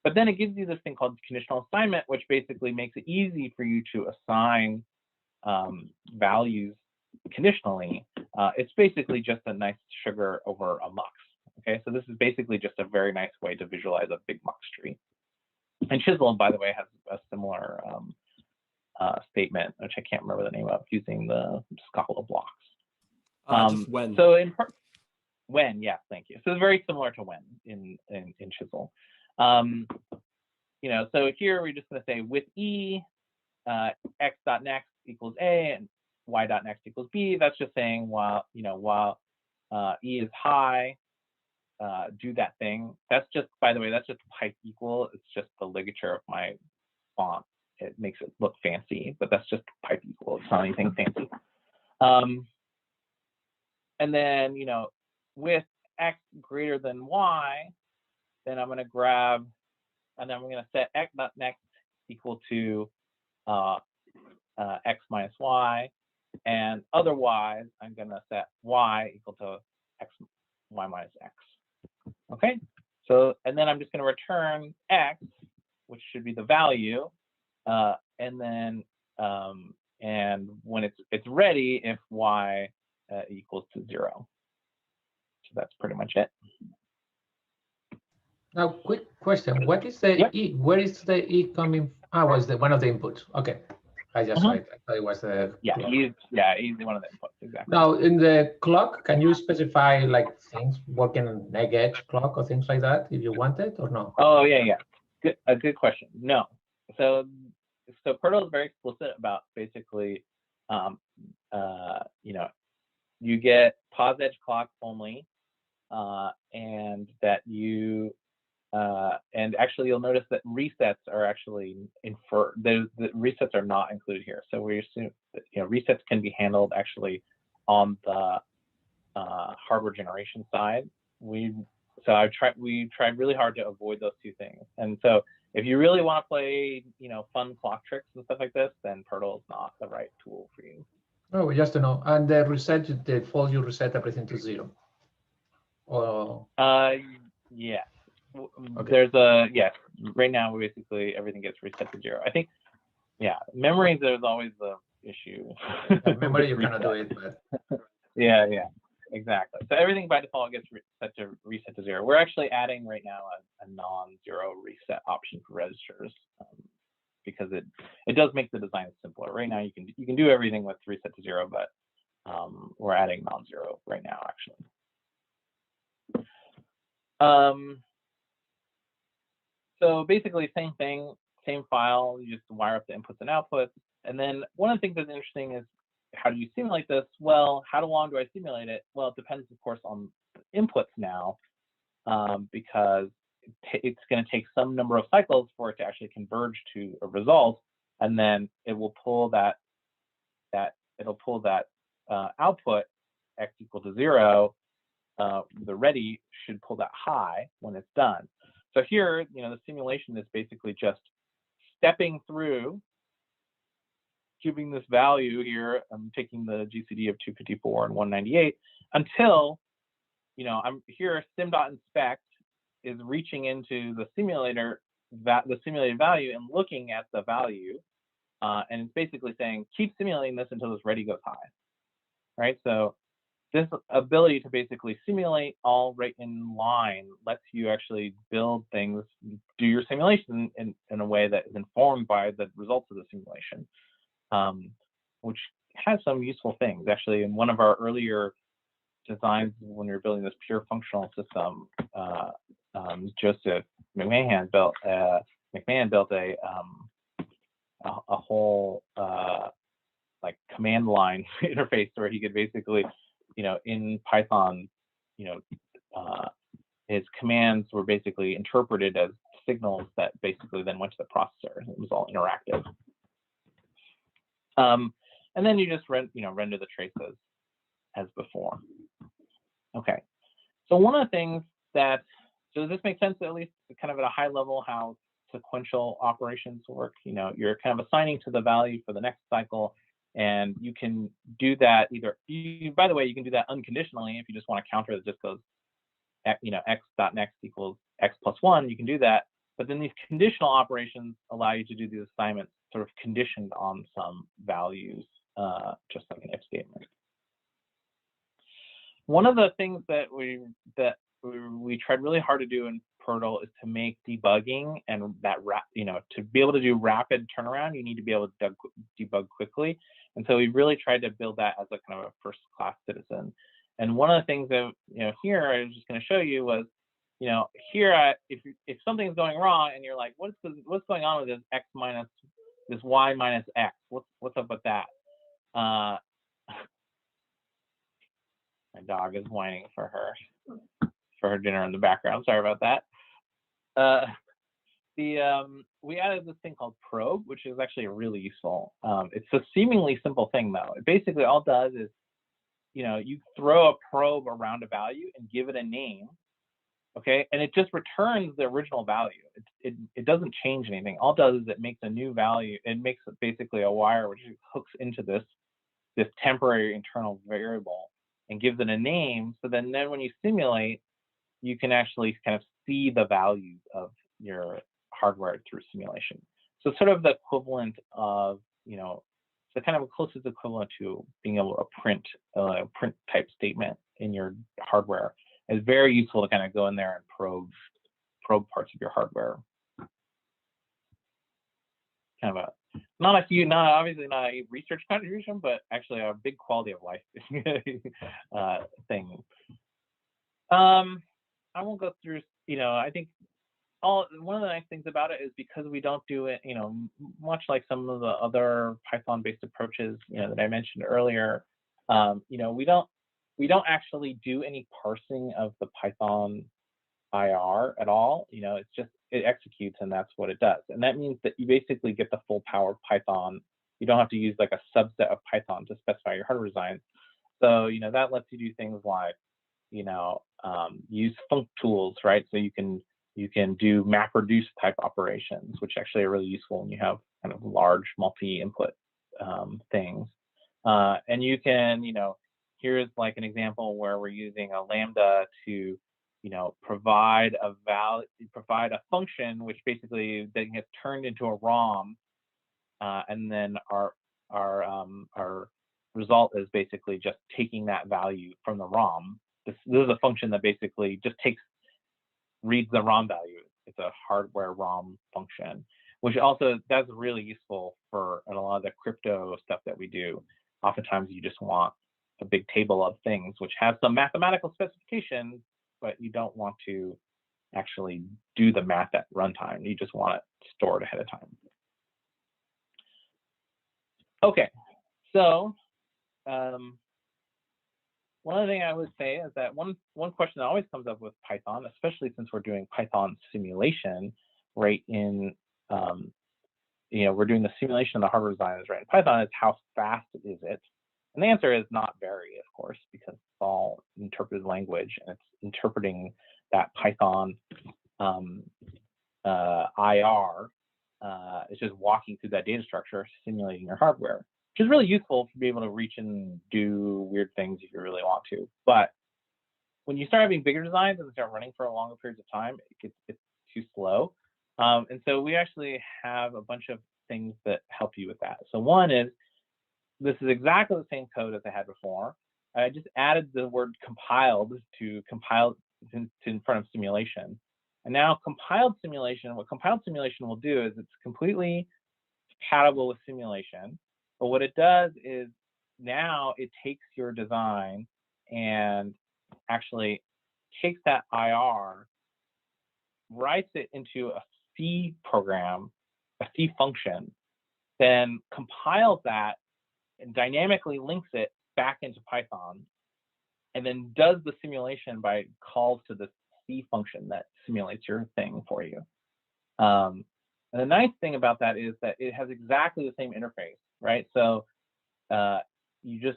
But then it gives you this thing called conditional assignment, which basically makes it easy for you to assign values conditionally. It's basically just a nice sugar over a mux. Okay, so this is basically just a very nice way to visualize a big mux tree. And Chisel, by the way, has a similar statement, which I can't remember the name of, using the Scala blocks. Just when. So when, yeah, thank you. So it's very similar to when in Chisel. So here we're just going to say with E, x.next equals A and y.next equals B. That's just saying while E is high, do that thing. That's just, by the way, that's just pipe equal. It's just the ligature of my font. It makes it look fancy, but that's just pipe equal. It's not anything fancy. And then, with x greater than y, then I'm going to grab, and then I'm going to set x.next equal to x minus y, and otherwise I'm going to set y equal to y minus x. Okay, so, and then I'm just going to return x, which should be the value, and then and when it's ready if y equals to 0. So that's pretty much it. Now, quick question: what is the E? Where is the E coming? Was the one of the inputs? Okay, I just saw it. I thought it was the clock. He's one of the inputs, exactly. Now, in the clock, can you specify like things working on neg edge clock or things like that if you want it or no? Oh yeah. Good question. No. So PRTL is very explicit about basically, you get pause edge clock only, and that you and actually you'll notice that resets are actually inferred. The resets are not included here. So we assume that, resets can be handled actually on the hardware generation side. We tried really hard to avoid those two things. And so if you really want to play, fun clock tricks and stuff like this, then PRTL is not the right tool for you. Oh, just to know. And the reset, the default, you reset everything to 0. Oh. Yeah. Okay. There's yes. Right now, basically everything gets reset to 0. I think, yeah. Memories, there's always the issue. Memory, you cannot do it, but. Yeah. Exactly. So everything by default gets reset to 0. We're actually adding right now a non-zero reset option for registers because it does make the design simpler. Right now you can do everything with reset to 0, but we're adding non-zero right now actually. So basically same thing, same file. You just wire up the inputs and outputs. And then one of the things that's interesting is, how do you simulate this? Well, how long do I simulate it? Well, it depends, of course, on the inputs now, because it's going to take some number of cycles for it to actually converge to a result, and then it will pull that output x equal to 0. The ready should pull that high when it's done. So here, the simulation is basically just stepping through giving this value here. I'm taking the GCD of 254 and 198 until, I'm here, sim.inspect is reaching into the simulator, the simulated value, and looking at the value. And it's basically saying, keep simulating this until this ready goes high, right? So this ability to basically simulate all right in line lets you actually build things, do your simulation in a way that is informed by the results of the simulation, which has some useful things. Actually, in one of our earlier designs, when we were building this pure functional system, Joseph McMahon built a whole like command line interface where he could basically, in Python, his commands were basically interpreted as signals that basically then went to the processor. It was all interactive. And then you just render the traces as before. Okay. So one of the things that, does this make sense, at least kind of at a high level, how sequential operations work? You're kind of assigning to the value for the next cycle, and you can do that either, by the way, you can do that unconditionally. If you just want to counter that just goes, x.next equals x plus 1, you can do that. But then these conditional operations allow you to do these assignments sort of conditioned on some values, just like an if statement. One of the things that we tried really hard to do in Perl is to make debugging and that to be able to do rapid turnaround, you need to be able to debug quickly. And so we really tried to build that as a kind of a first-class citizen. And one of the things that here I was just going to show you was, here if something's going wrong and you're like, what's going on with this y minus x? What's up with that? My dog is whining for her dinner in the background. Sorry about that. We added this thing called probe, which is actually really useful. It's a seemingly simple thing though. It basically all it does is, you throw a probe around a value and give it a name, okay, and it just returns the original value. It doesn't change anything. All it does is it makes a new value. It makes basically a wire which hooks into this temporary internal variable and gives it a name. So then when you simulate, you can actually kind of see the values of your hardware through simulation. So it's sort of the equivalent of, the kind of closest equivalent to being able to print type statement in your hardware. It's very useful to kind of go in there and probe parts of your hardware. Kind of obviously not a research contribution, but actually a big quality of life thing. I won't go through, I think one of the nice things about it is because we don't do it, much like some of the other Python-based approaches, that I mentioned earlier, we don't actually do any parsing of the Python IR at all. It's just, it executes and that's what it does. And that means that you basically get the full power of Python. You don't have to use like a subset of Python to specify your hardware design. So, that lets you do things like, use func tools, right? So you can do MapReduce type operations, which actually are really useful when you have kind of large multi-input things. And you can, here's like an example where we're using a Lambda to, provide a function which basically then gets turned into a ROM, and then our result is basically just taking that value from the ROM. This is a function that basically just reads the ROM value. It's a hardware ROM function, which also that's really useful for a lot of the crypto stuff that we do. Oftentimes you just want a big table of things which has some mathematical specifications, but you don't want to actually do the math at runtime. You just want it stored ahead of time. Okay, so one other thing I would say is that one question that always comes up with Python, especially since we're doing Python simulation right in, we're doing the simulation of the hardware design right in Python, is how fast is it? And the answer is not very, of course, because it's all interpreted language and it's interpreting that Python IR. It's just walking through that data structure, simulating your hardware. which is really useful to be able to reach and do weird things if you really want to. But when you start having bigger designs and start running for a longer periods of time, it's too slow. And so we actually have a bunch of things that help you with that. So one is, this is exactly the same code as I had before. I just added the word compiled to compile in front of simulation. And now compiled simulation, what compiled simulation will do is it's completely compatible with simulation. But what it does is now it takes your design and actually takes that IR, writes it into a C program, a C function, then compiles that and dynamically links it back into Python, and then does the simulation by calls to the C function that simulates your thing for you. And the nice thing about that is that it has exactly the same interface, right? So you're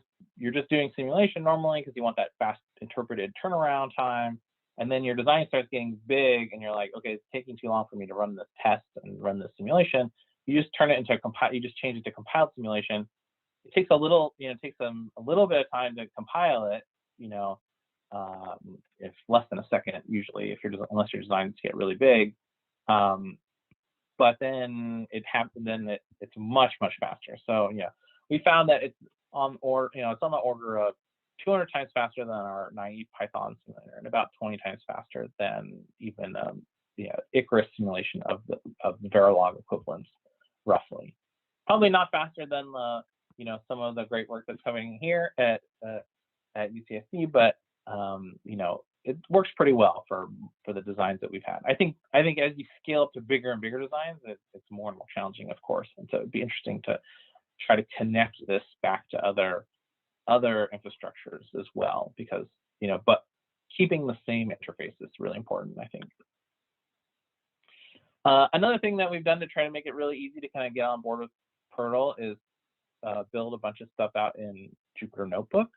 just doing simulation normally because you want that fast interpreted turnaround time, and then your design starts getting big, and you're like, okay, it's taking too long for me to run this test and run this simulation. You just turn it into you just change it to compiled simulation. It takes a little, it takes them a little bit of time to compile it. It's less than a second usually, unless your designs get really big. But then it's much faster. So we found that it's on it's on the order of 200 times faster than our naive Python simulator, and about 20 times faster than even Icarus simulation of the Verilog equivalents, roughly. Probably not faster than the some of the great work that's coming here at UCSC, but it works pretty well for the designs that we've had. I think as you scale up to bigger and bigger designs, it's more and more challenging, of course. And so it'd be interesting to try to connect this back to other infrastructures as well, because but keeping the same interface is really important, I think. Another thing that we've done to try to make it really easy to kind of get on board with PRTL is build a bunch of stuff out in Jupyter Notebook.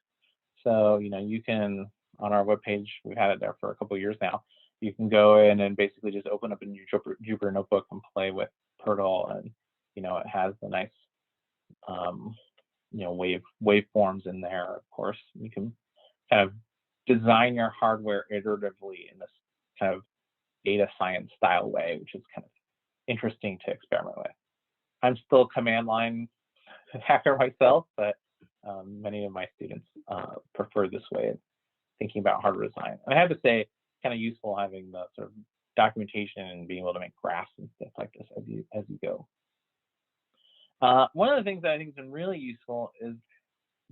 So you can, on our webpage, we've had it there for a couple of years now. You can go in and basically just open up a new Jupyter Notebook and play with PRTL, and it has the nice waveforms in there. Of course, you can kind of design your hardware iteratively in this kind of data science style way, which is kind of interesting to experiment with. I'm still a command line hacker myself, but many of my students prefer this way of thinking about hardware design. And I have to say, kind of useful having the sort of documentation and being able to make graphs and stuff like this as you go. One of the things that I think has been really useful is,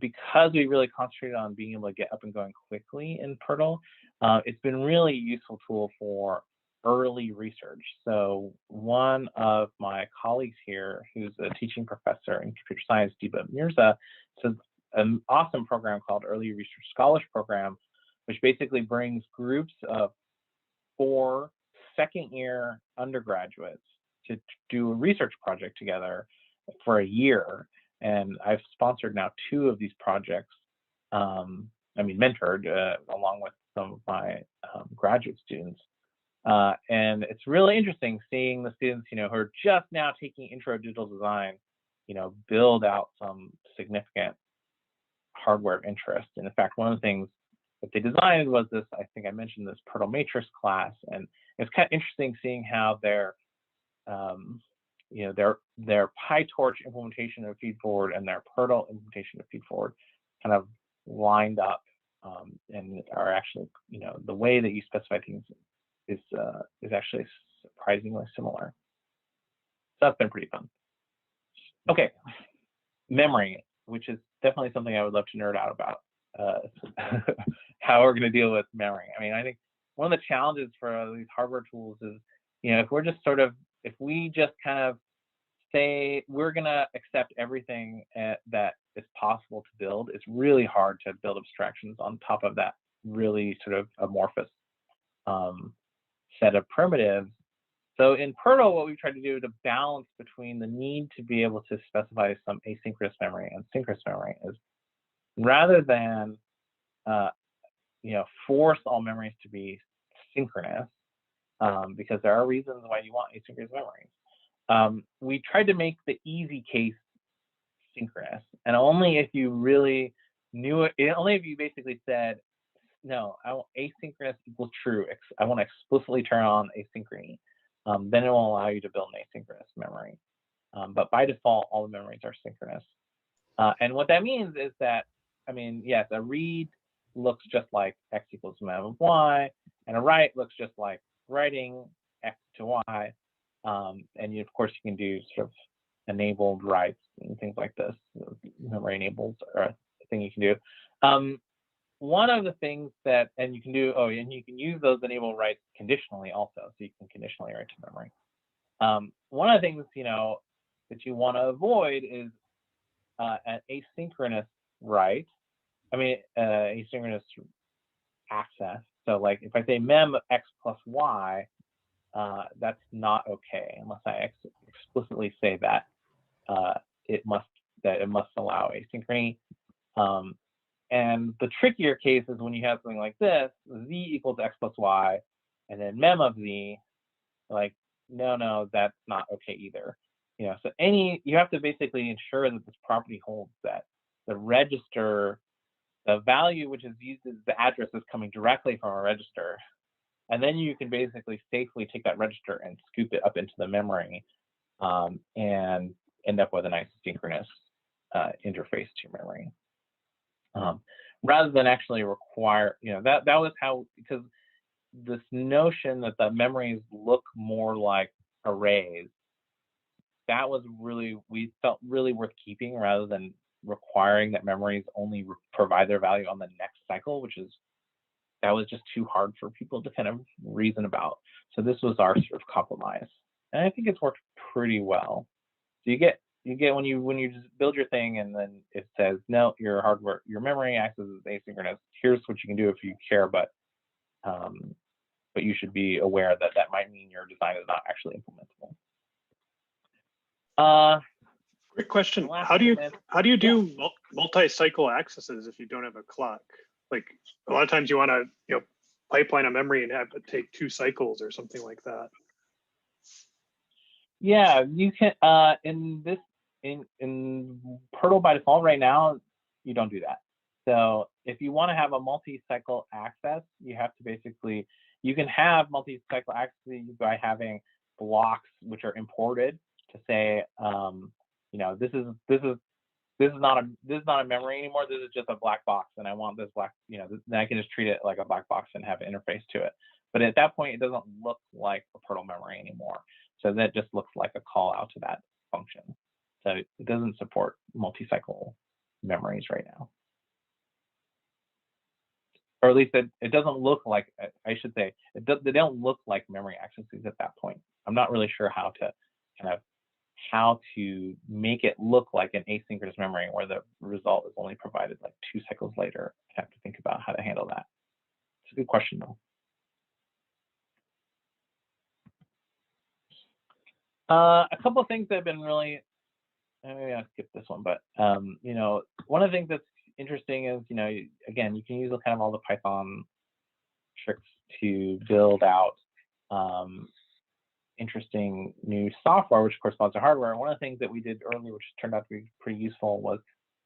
because we really concentrated on being able to get up and going quickly in PRTL, it's been really useful tool for early research. So one of my colleagues here, who's a teaching professor in computer science, Deepa Mirza, has an awesome program called Early Research Scholars Program, which basically brings groups of 4 second-year undergraduates to do a research project together for a year. And I've sponsored now 2 of these projects, mentored along with some of my graduate students. And it's really interesting seeing the students, who are just now taking intro digital design, build out some significant hardware of interest. And in fact, one of the things that they designed was this, I think I mentioned this PRTL matrix class, and it's kind of interesting seeing how their PyTorch implementation of feedforward and their PRTL implementation of feedforward kind of lined up, and are actually, the way that you specify things is actually surprisingly similar. So that's been pretty fun. Okay, memory, which is definitely something I would love to nerd out about. How we're going to deal with memory. I think one of the challenges for these hardware tools is, if we just kind of say we're going to accept everything that is possible to build, it's really hard to build abstractions on top of that really sort of amorphous set of primitives. So in PRTL, what we've tried to do to balance between the need to be able to specify some asynchronous memory and synchronous memory is, rather than force all memories to be synchronous, because there are reasons why you want asynchronous memories, we tried to make the easy case synchronous, and only if you really knew it, only if you basically said, no, I want asynchronous equals true. I want to explicitly turn on asynchrony. Then it will allow you to build an asynchronous memory. But by default, all the memories are synchronous. And what that means is that, I mean, yes, a read looks just like x equals mem of y, and a write looks just like writing x to y. And you, of course, you can do sort of enabled writes and things like this. Memory enables are a thing you can do. One of the things that, and you can do, and you can use those enable writes conditionally also, so you can conditionally write to memory. One of the things, that you want to avoid is an asynchronous write. I mean, asynchronous access. So like if I say mem x plus y, that's not okay unless I explicitly say that it must allow asynchrony. And the trickier case is when you have something like this, z equals x plus y, and then mem of z, like, no, that's not okay either. So you have to basically ensure that this property holds, that the register, the value which is used as the address is coming directly from a register. And then you can basically safely take that register and scoop it up into the memory and end up with a nice synchronous interface to memory. Rather than actually require, that was how, because this notion that the memories look more like arrays, that was really, we felt really worth keeping rather than requiring that memories only provide their value on the next cycle, that was just too hard for people to kind of reason about. So this was our sort of compromise, and I think it's worked pretty well. So you get when you just build your thing and then it says, no, your memory access is asynchronous. Here's what you can do if you care, but you should be aware that that might mean your design is not actually implementable. Great question. How do you do multi-cycle accesses if you don't have a clock? Like a lot of times you want to pipeline a memory and have it take 2 cycles or something like that. Yeah, you can in Perl by default right now, you don't do that. So if you want to have a multi-cycle access, you have to basically, you can have multi-cycle access by having blocks which are imported to say, this is not a memory anymore. This is just a black box, and I want this black. Then I can just treat it like a black box and have an interface to it. But at that point, it doesn't look like a Perl memory anymore. So that just looks like a call out to that function. So it doesn't support multi-cycle memories right now, or at least it doesn't look like. I should say they don't look like memory accesses at that point. I'm not really sure how to make it look like an asynchronous memory where the result is only provided like 2 cycles later. I have to think about how to handle that. It's a good question though. A couple of things that have been really, maybe I'll skip this one, but one of the things that's interesting is, again, you can use kind of all the Python tricks to build out interesting new software, which corresponds to hardware. And one of the things that we did earlier, which turned out to be pretty useful, was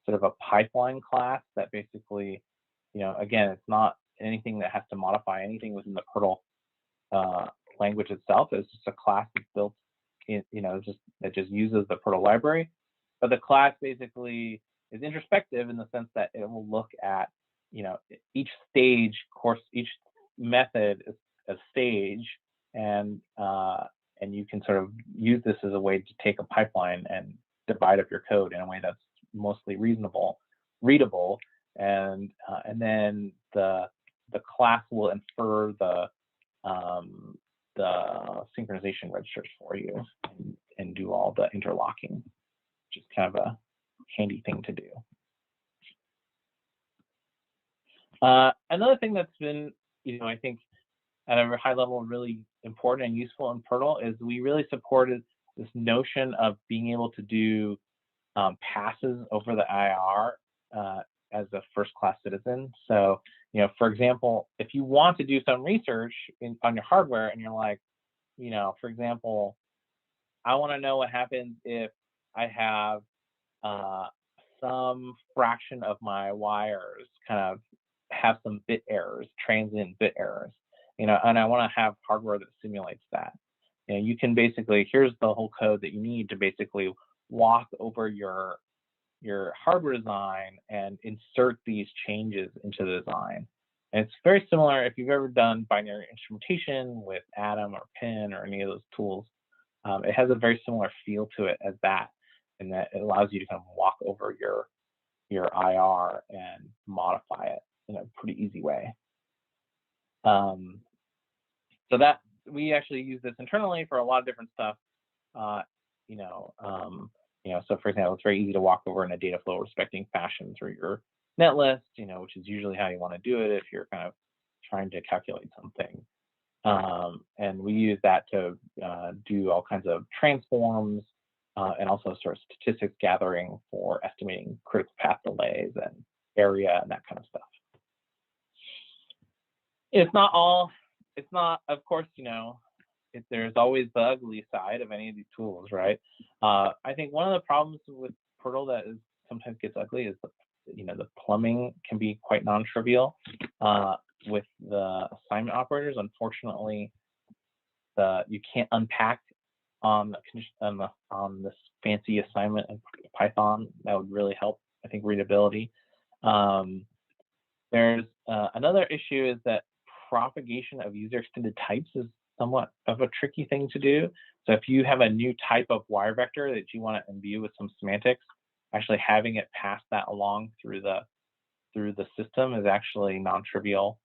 sort of a pipeline class that basically, again, it's not anything that has to modify anything within the Perl language itself. It's just a class that's built in, that just uses the Perl library. But the class basically is introspective in the sense that it will look at, each method is a stage, and you can sort of use this as a way to take a pipeline and divide up your code in a way that's mostly readable, and then the class will infer the synchronization registers for you and do all the interlocking, which is kind of a handy thing to do. Another thing that's been, I think at a high level really important and useful in Perl is we really supported this notion of being able to do passes over the IR as a first-class citizen. So, for example, if you want to do some research on your hardware and you're like, for example, I want to know what happens if I have some fraction of my wires kind of have some bit errors, transient bit errors, and I want to have hardware that simulates that. You can basically, here's the whole code that you need to basically walk over your hardware design and insert these changes into the design. And it's very similar if you've ever done binary instrumentation with Atom or Pin or any of those tools. It has a very similar feel to it as that, in that it allows you to kind of walk over your IR and modify it in a pretty easy way. So that we actually use this internally for a lot of different stuff. So for example, it's very easy to walk over in a data flow respecting fashion through your net list, which is usually how you want to do it if you're kind of trying to calculate something. And we use that to do all kinds of transforms and also sort of statistics gathering for estimating critical path delays and area and that kind of stuff. It's not, of course, there's always the ugly side of any of these tools, right? I think one of the problems with Perl that sometimes gets ugly is the plumbing can be quite non-trivial with the assignment operators. Unfortunately, you can't unpack on this fancy assignment in Python. That would really help, I think, readability. There's another issue is that propagation of user extended types is somewhat of a tricky thing to do. So if you have a new type of wire vector that you want to imbue with some semantics, actually having it pass that along through the system is actually non-trivial.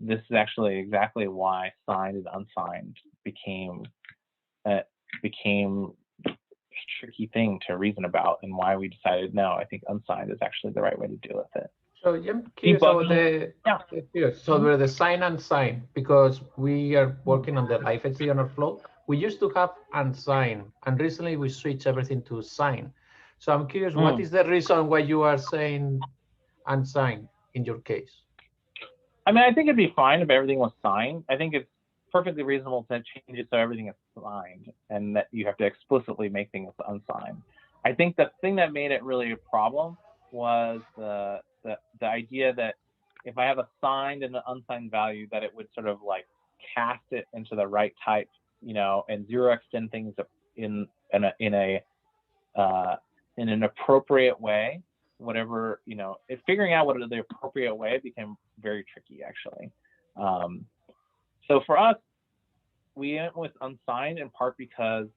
This is actually exactly why signed and unsigned became a tricky thing to reason about, and why we decided, no, I think unsigned is actually the right way to deal with it. So I'm curious about the sign and sign, because we are working on the live HDNR flow. We used to have unsigned, and recently we switched everything to sign. So I'm curious, what is the reason why you are saying unsigned in your case? I mean, I think it'd be fine if everything was signed. I think it's perfectly reasonable to change it so everything is signed and that you have to explicitly make things unsigned. I think the thing that made it really a problem was the idea that if I have a signed and an unsigned value, that it would sort of like cast it into the right type, and zero extend things in an appropriate way. Whatever, figuring out what is the appropriate way became very tricky, actually. So for us, we went with unsigned in part because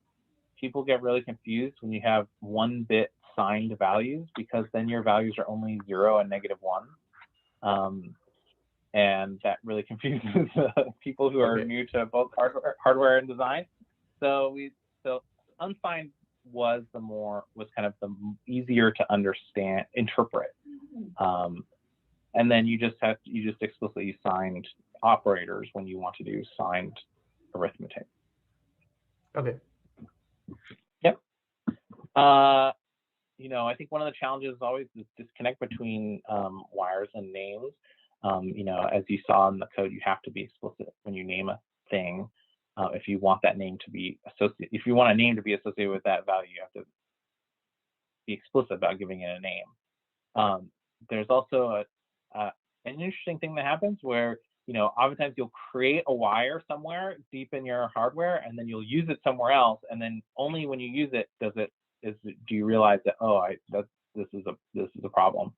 people get really confused when you have 1-bit signed values, because then your values are only 0 and -1. And that really confuses people who are new to both hardware and design. So unsigned was kind of the easier to understand, interpret. And then you just explicitly signed operators when you want to do signed arithmetic. Okay. Yep. I think one of the challenges is always this disconnect between wires and names. As you saw in the code, you have to be explicit when you name a thing. If you want that name to be associated, if you want a name to be associated with that value, you have to be explicit about giving it a name. There's also an interesting thing that happens where, oftentimes you'll create a wire somewhere deep in your hardware, and then you'll use it somewhere else, and then only when you use it do you realize that, this is a problem.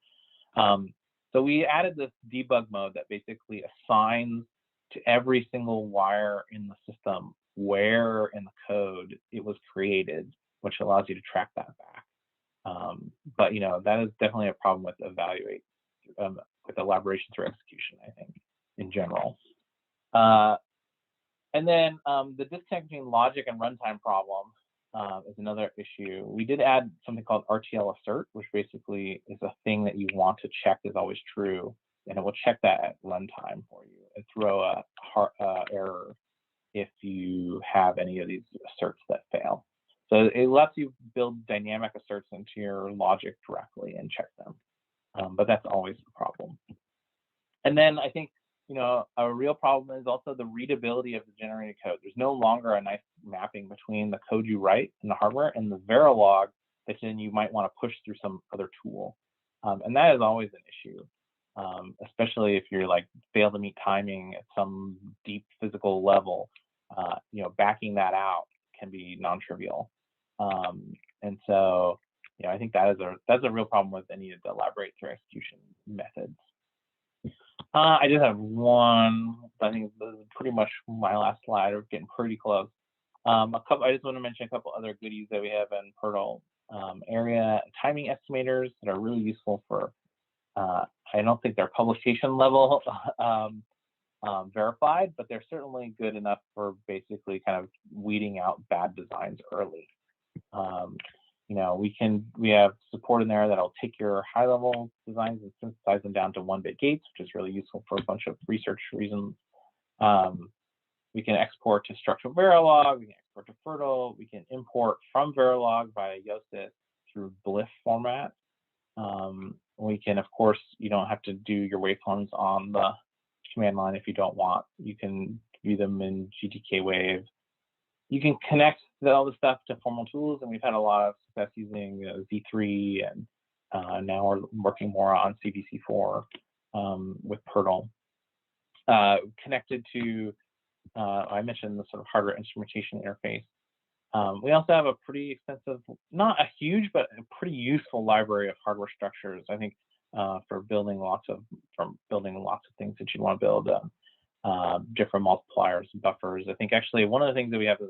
So we added this debug mode that basically assigns to every single wire in the system where in the code it was created, which allows you to track that back. But that is definitely a problem with with elaboration through execution, I think, in general. And then the disconnect between logic and runtime problem is another issue. We did add something called RTL assert, which basically is a thing that you want to check is always true, and it will check that at runtime for you and throw a error if you have any of these asserts that fail. So it lets you build dynamic asserts into your logic directly and check them, but that's always the problem. And then I think a real problem is also the readability of the generated code. There's no longer a nice mapping between the code you write in the hardware and the Verilog that then you might want to push through some other tool. And that is always an issue, especially if you're like fail to meet timing at some deep physical level. Backing that out can be non-trivial. And so, I think that's a real problem with any of the elaborate through execution methods. I just have one. I think this is pretty much my last slide. We're getting pretty close. I just want to mention a couple other goodies that we have in PRTL. Area timing estimators that are really useful for, I don't think they're publication level verified, but they're certainly good enough for basically kind of weeding out bad designs early. We have support in there that'll take your high level designs and synthesize them down to 1-bit gates, which is really useful for a bunch of research reasons. We can export to structural Verilog, we can export to PRTL, we can import from Verilog via UCSB through BLIF format. We can, of course, you don't have to do your waveforms on the command line if you don't want. You can view them in GTK Wave. You can connect all the stuff to formal tools, and we've had a lot of success using Z3, and now we're working more on CVC4 with PRTL. Connected to, I mentioned the sort of hardware instrumentation interface. We also have a pretty extensive, not a huge, but a pretty useful library of hardware structures. I think for building lots of things that you want to build, different multipliers and buffers. I think actually one of the things that we have is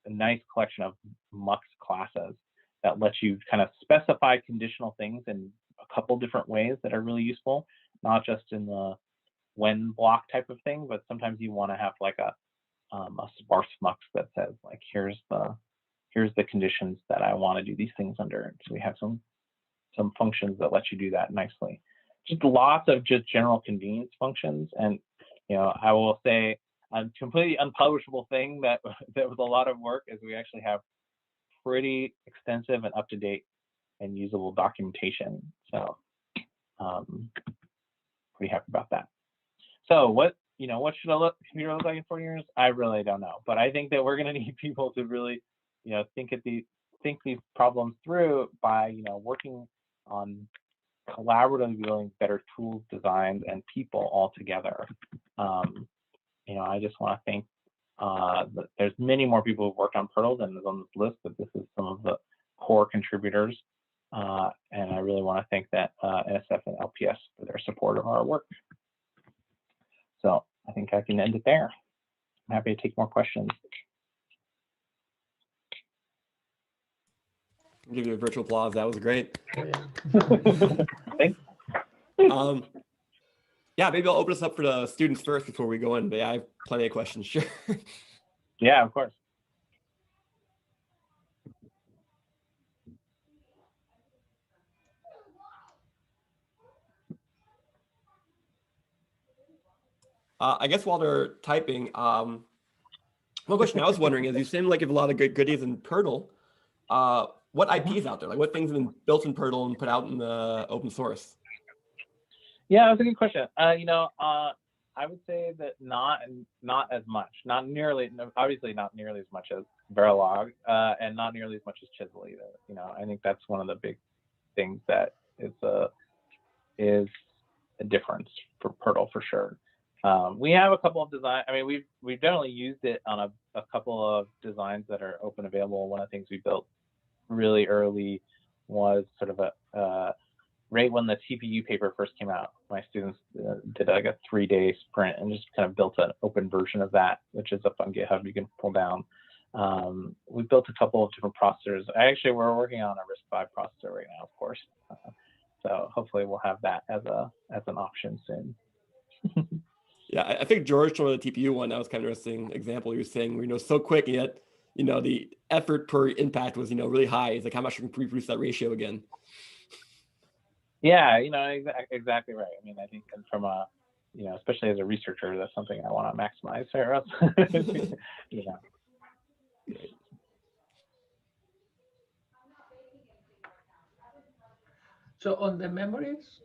a nice collection of MUX classes that lets you kind of specify conditional things in a couple different ways that are really useful, not just in the when block type of thing, but sometimes you want to have like a sparse MUX that says like, here's the conditions that I want to do these things under. So we have some functions that let you do that nicely. Just lots of just general convenience functions. And I will say a completely unpublishable thing that was a lot of work is we actually have pretty extensive and up-to-date and usable documentation. So pretty happy about that. So what should a computer look like in 4 years? I really don't know, but I think that we're going to need people to really, think these problems through by, working on collaboratively building better tools, designs, and people all together. I just want to thank, there's many more people who've worked on PRTL than is on this list, but this is some of the core contributors. And I really want to thank that NSF and LPS for their support of our work. So I think I can end it there. I'm happy to take more questions. I'll give you a virtual applause. That was great. Thanks. Yeah, maybe I'll open us up for the students first before we go in. But yeah, I have plenty of questions. Sure. Yeah, of course. I guess while they're typing, one question I was wondering is, you seem like you have a lot of good goodies in PRTL. What IP is out there? Like, what things have been built in PRTL and put out in the open source? Yeah, that's a good question. I would say that not as much, obviously not nearly as much as Verilog, and not nearly as much as Chisel either. I think that's one of the big things that is a difference for PRTL for sure. We have a couple of designs. I mean, we've definitely used it on a couple of designs that are open available. One of the things we built really early was sort of right when the TPU paper first came out. My students did like a 3-day sprint and just kind of built an open version of that, which is up on GitHub. You can pull down. We built a couple of different processors. We're working on a RISC-V processor right now, of course. So hopefully we'll have that as an option soon. Yeah, I think George showed the TPU one. That was kind of an interesting example. You were saying we're so quick, and yet the effort per impact was really high. It's like, how much you can reproduce that ratio again? Yeah, exactly right. I mean, I think from a especially as a researcher, that's something I want to maximize. So on the memories,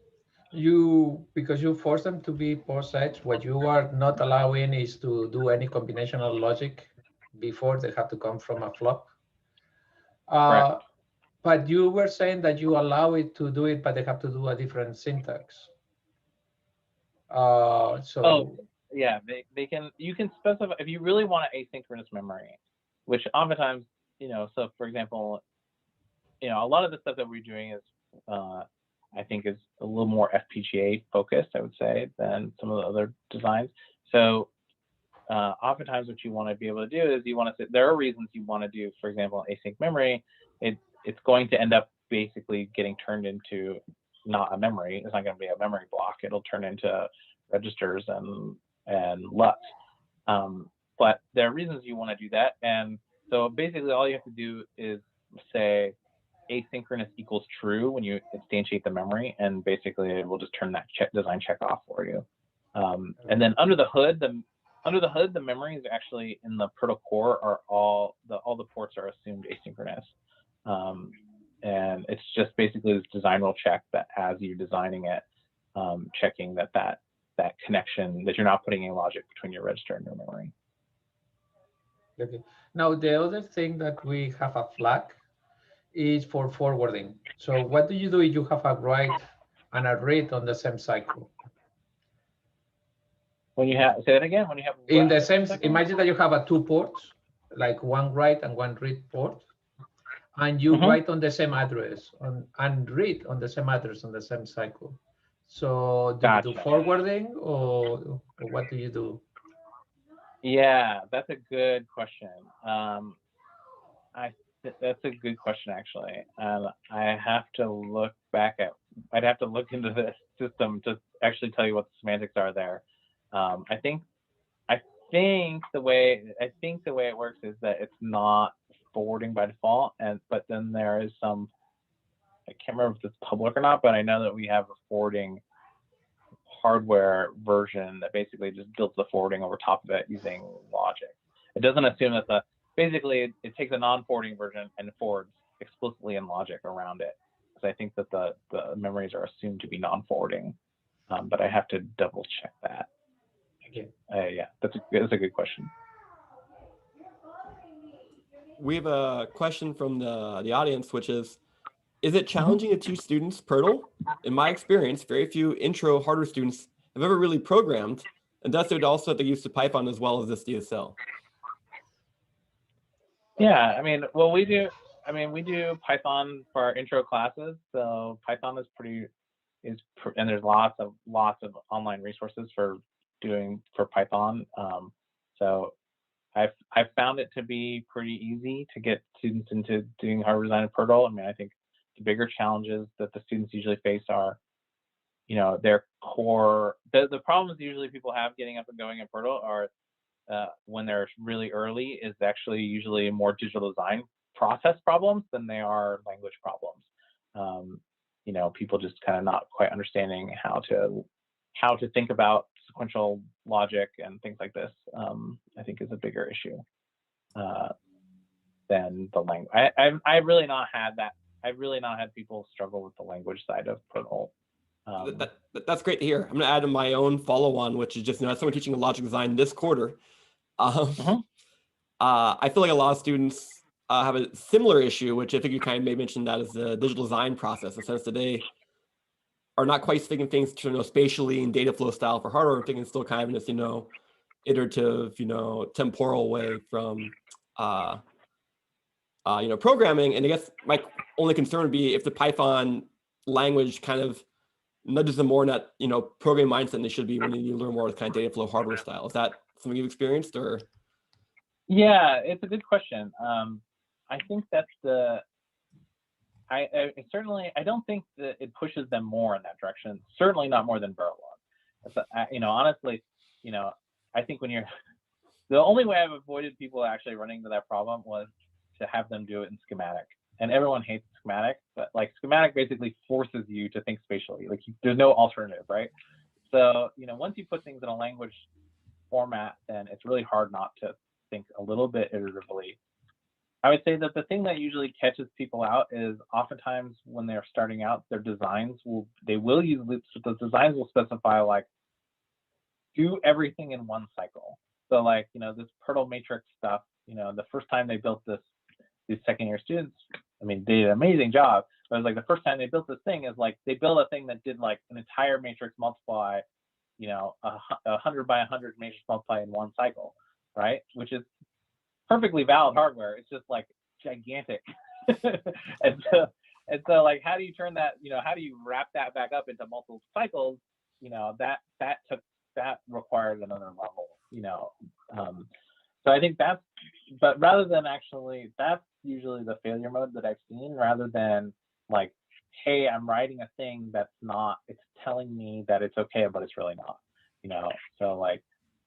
because you force them to be port edge, what you are not allowing is to do any combinational logic before they have to come from a flop. Right. But you were saying that you allow it to do it, but they have to do a different syntax. So yeah, they can, you can specify if you really want an asynchronous memory, which oftentimes, so for example, a lot of the stuff that we're doing is, I think is a little more FPGA focused, I would say, than some of the other designs. So oftentimes what you want to be able to do is you want to, there are reasons you want to do, for example, async memory. It's going to end up basically getting turned into not a memory. It's not going to be a memory block. It'll turn into registers and LUTs. But there are reasons you want to do that. And so basically all you have to do is say asynchronous equals true when you instantiate the memory, and basically it will just turn that design check off for you. And then under the hood, the memories actually in the Perl core are all the ports are assumed asynchronous. And it's just basically this design rule check that as you're designing it, checking that connection, that you're not putting any logic between your register and your memory. okay. Now the other thing that we have a flag is for forwarding. So what do you do if you have a write and a read on the same cycle? When you have, say that again, when you have in the same, imagine that you have two ports, like one write and one read port, and you write on the same address and read on the same address on the same cycle. So do you do forwarding or what do you do? Yeah, that's a good question. That's a good question, actually. I have to look back at, I'd have to look into the system to actually tell you what the semantics are there. I think the way it works is that it's not forwarding by default, but then there is some, I can't remember if it's public or not, but I know that we have a forwarding hardware version that basically just builds the forwarding over top of it using logic. It doesn't assume that basically it takes a non-forwarding version and forwards explicitly in logic around it. Because I think that the memories are assumed to be non-forwarding, but I have to double check that. Okay. Yeah, that's a good question. We have a question from the audience, which is it challenging to teach students Perl? In my experience, very few intro hardware students have ever really programmed, and thus they would also have to use Python as well as this DSL. Yeah, I mean, well, we do Python for our intro classes. So Python and there's lots of online resources for Python. So I've found it to be pretty easy to get students into doing hardware design in Perl. I mean, I think the bigger challenges that the students usually face are, their core. The problems usually people have getting up and going in Perl are when they're really early is actually usually more digital design process problems than they are language problems. People just kind of not quite understanding how to think about sequential logic and things like this. I think is a bigger issue than the language. I've really not had that. I've really not had people struggle with the language side of Perl. That's great to hear. I'm going to add my own follow-on, which is just, as someone teaching logic design this quarter, I feel like a lot of students have a similar issue, which I think you kind of may mention that as the digital design process, in the sense that they are not quite thinking things spatially and data flow style for hardware, thinking still kind of in this, iterative, temporal way from, programming. And I guess my only concern would be if the Python language kind of nudges them more in that, programming mindset than they should be when you learn more with kind of data flow hardware style. Is that something you've experienced, or? Yeah, it's a good question. I think that's I don't think that it pushes them more in that direction. Certainly not more than Verilog. Honestly, I think the only way I've avoided people actually running into that problem was to have them do it in schematic. And everyone hates schematic, but schematic basically forces you to think spatially. There's no alternative, right? So, once you put things in a language format, then it's really hard not to think a little bit iteratively. I would say that the thing that usually catches people out is oftentimes when they're starting out, their designs will use loops, but the designs will specify do everything in one cycle. So this Perl matrix stuff, the first time they built this, these second year students I mean, they did an amazing job. But it was like the first time they built this thing is like they built a thing that did like an entire matrix multiply, you know, 100 by 100 matrix multiply in one cycle, right? Which is perfectly valid hardware. It's just like gigantic. and so like, how do you turn that, you know, how do you wrap that back up into multiple cycles? You know, that required another level, you know. So I think that's, but rather than actually, that's usually the failure mode that I've seen, rather than like, hey, I'm writing a thing that's not, it's telling me that it's okay, but it's really not, you know. So like,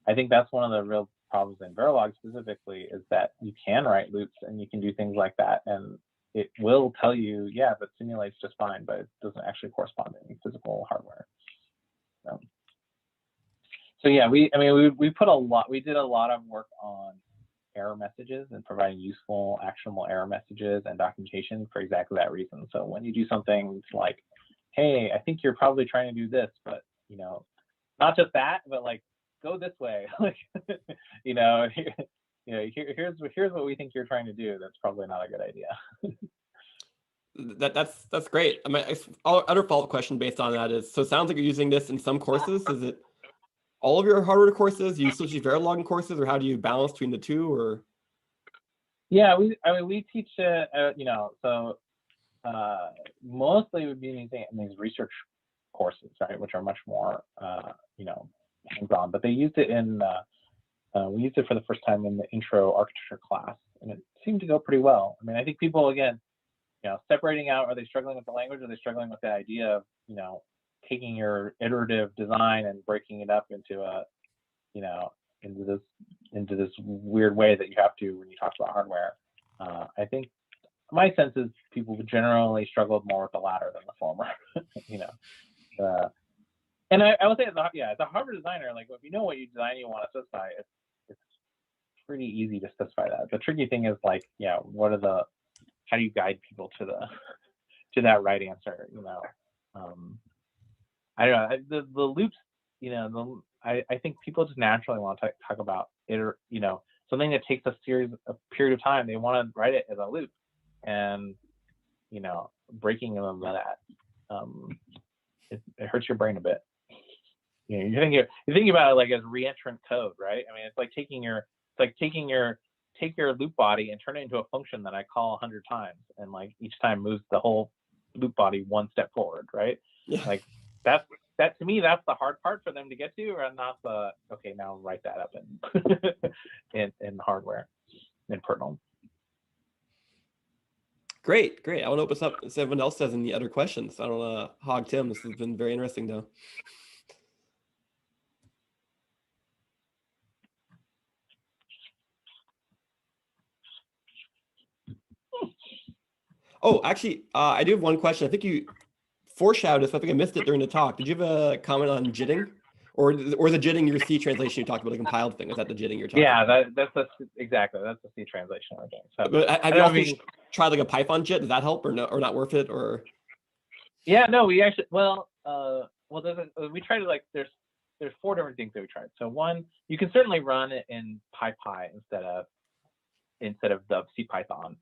I think that's one of the real problems in Verilog specifically, is that you can write loops and you can do things like that, and it will tell you, yeah, that simulates just fine, but it doesn't actually correspond to any physical hardware. So yeah, we did a lot of work on error messages and providing useful, actionable error messages and documentation for exactly that reason. So when you do something like, hey, I think you're probably trying to do this, but you know, not just that, but like, go this way, like, you know, here's what we think you're trying to do. That's probably not a good idea. That's great. I mean, other follow-up question based on that is, so it sounds like you're using this in some courses. Is it all of your hardware courses? Do you still use Verilog in courses, or how do you balance between the two? Or yeah, we teach you know, so mostly we've been using it in these research courses, right, which are much more you know, hands-on. But they used it in we used it for the first time in the intro architecture class, and it seemed to go pretty well. I mean, I think people, again, you know, separating out, are they struggling with the language, or are they struggling with the idea of, you know, taking your iterative design and breaking it up into a, you know, into this weird way that you have to when you talk about hardware. I think my sense is people generally struggled more with the latter than the former, you know. And I would say, as a hardware designer, like, if you know what you design, you want to specify, it's pretty easy to specify that. The tricky thing is like, yeah, how do you guide people to that right answer, you know? I don't know, the loops, you know, I think people just naturally want to talk about it, or, you know, something that takes a period of time. They want to write it as a loop, and, you know, breaking them that, it hurts your brain a bit. You know, you're thinking about it like as reentrant code, right? I mean, it's like take your loop body and turn it into a function that I call 100 times, and like each time moves the whole loop body one step forward, right? yeah. Like that to me, that's the hard part for them to get to, or not the, okay, now write that up in hardware, in Pertnal. Great. I want to open this up if everyone else has any other questions. I don't want to hog Tim. This has been very interesting, though. Oh, actually, I do have one question. I think you foreshadowed this. I think I missed it during the talk. Did you have a comment on jitting, or is the jitting your C translation you talked about, the compiled thing? Is that the jitting you're talking about? Yeah, that's exactly, that's the C translation we're doing. So, but have you also tried like a Python jit? Does that help, or no, or not worth it? Or yeah, no, we actually, we tried to, like, there's 4 different things that we tried. So one, you can certainly run it in PyPy instead of the CPython.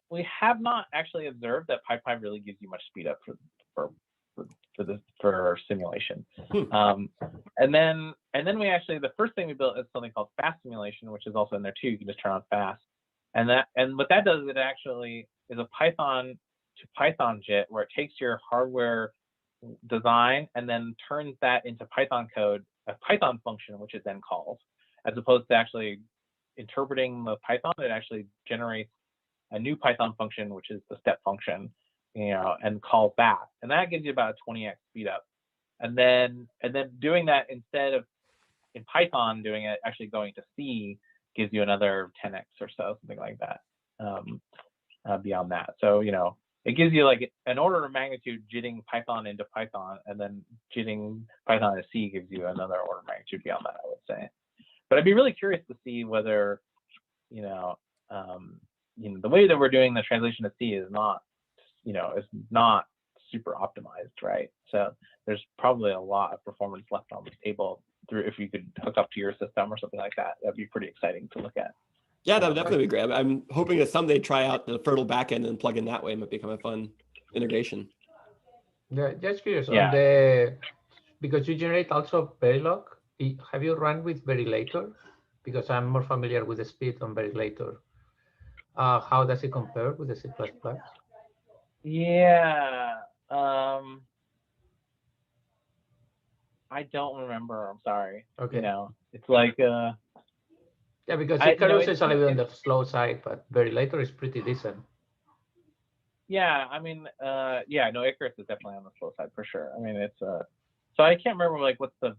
We have not actually observed that PyPy really gives you much speed up for simulation. And then we actually, the first thing we built is something called fast simulation, which is also in there too. You can just turn on fast, and what that does is it actually is a Python to Python JIT, where it takes your hardware design and then turns that into Python code, a Python function, which it then calls, as opposed to actually interpreting the Python. It actually generates a new Python function, which is the step function, you know, and calls back, and that gives you about a 20x speed up. And then doing that, instead of in Python doing it, actually going to C gives you another 10x or so, something like that. Beyond that, so, you know, it gives you like an order of magnitude jitting Python into Python, and then jitting Python to C gives you another order of magnitude beyond that, I would say. But I'd be really curious to see whether, you know, the way that we're doing the translation to C is not, you know, is not super optimized, right? So there's probably a lot of performance left on the table if you could hook up to your system or something like that. That'd be pretty exciting to look at. Yeah, that would definitely be great. I'm hoping to someday try out the Fertile backend and plug in that way. It might become a fun integration. Yeah, just curious on Yeah. the, because you generate also Verilog. Have you run with Verilator? Because I'm more familiar with the speed on Verilator. How does it compare with the C++? Yeah. I don't remember. I'm sorry. Okay. You know, it's like Yeah, because Icarus is a little bit on the slow side, but Verilator is pretty decent. Yeah, I mean, yeah, no, Icarus is definitely on the slow side for sure. I mean, it's so I can't remember like what's the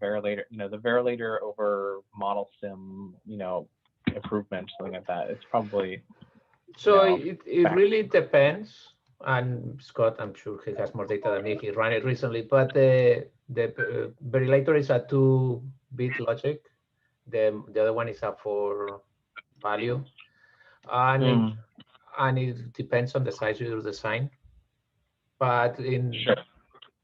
Verilator, you know, the Verilator over model sim, you know, improvement, something like that. It's probably so you know, it really depends. And Scott, I'm sure he has more data than me. He ran it recently, but the Verilator is a 2-bit logic. The other one is a 4 value, and it depends on the size of your design. But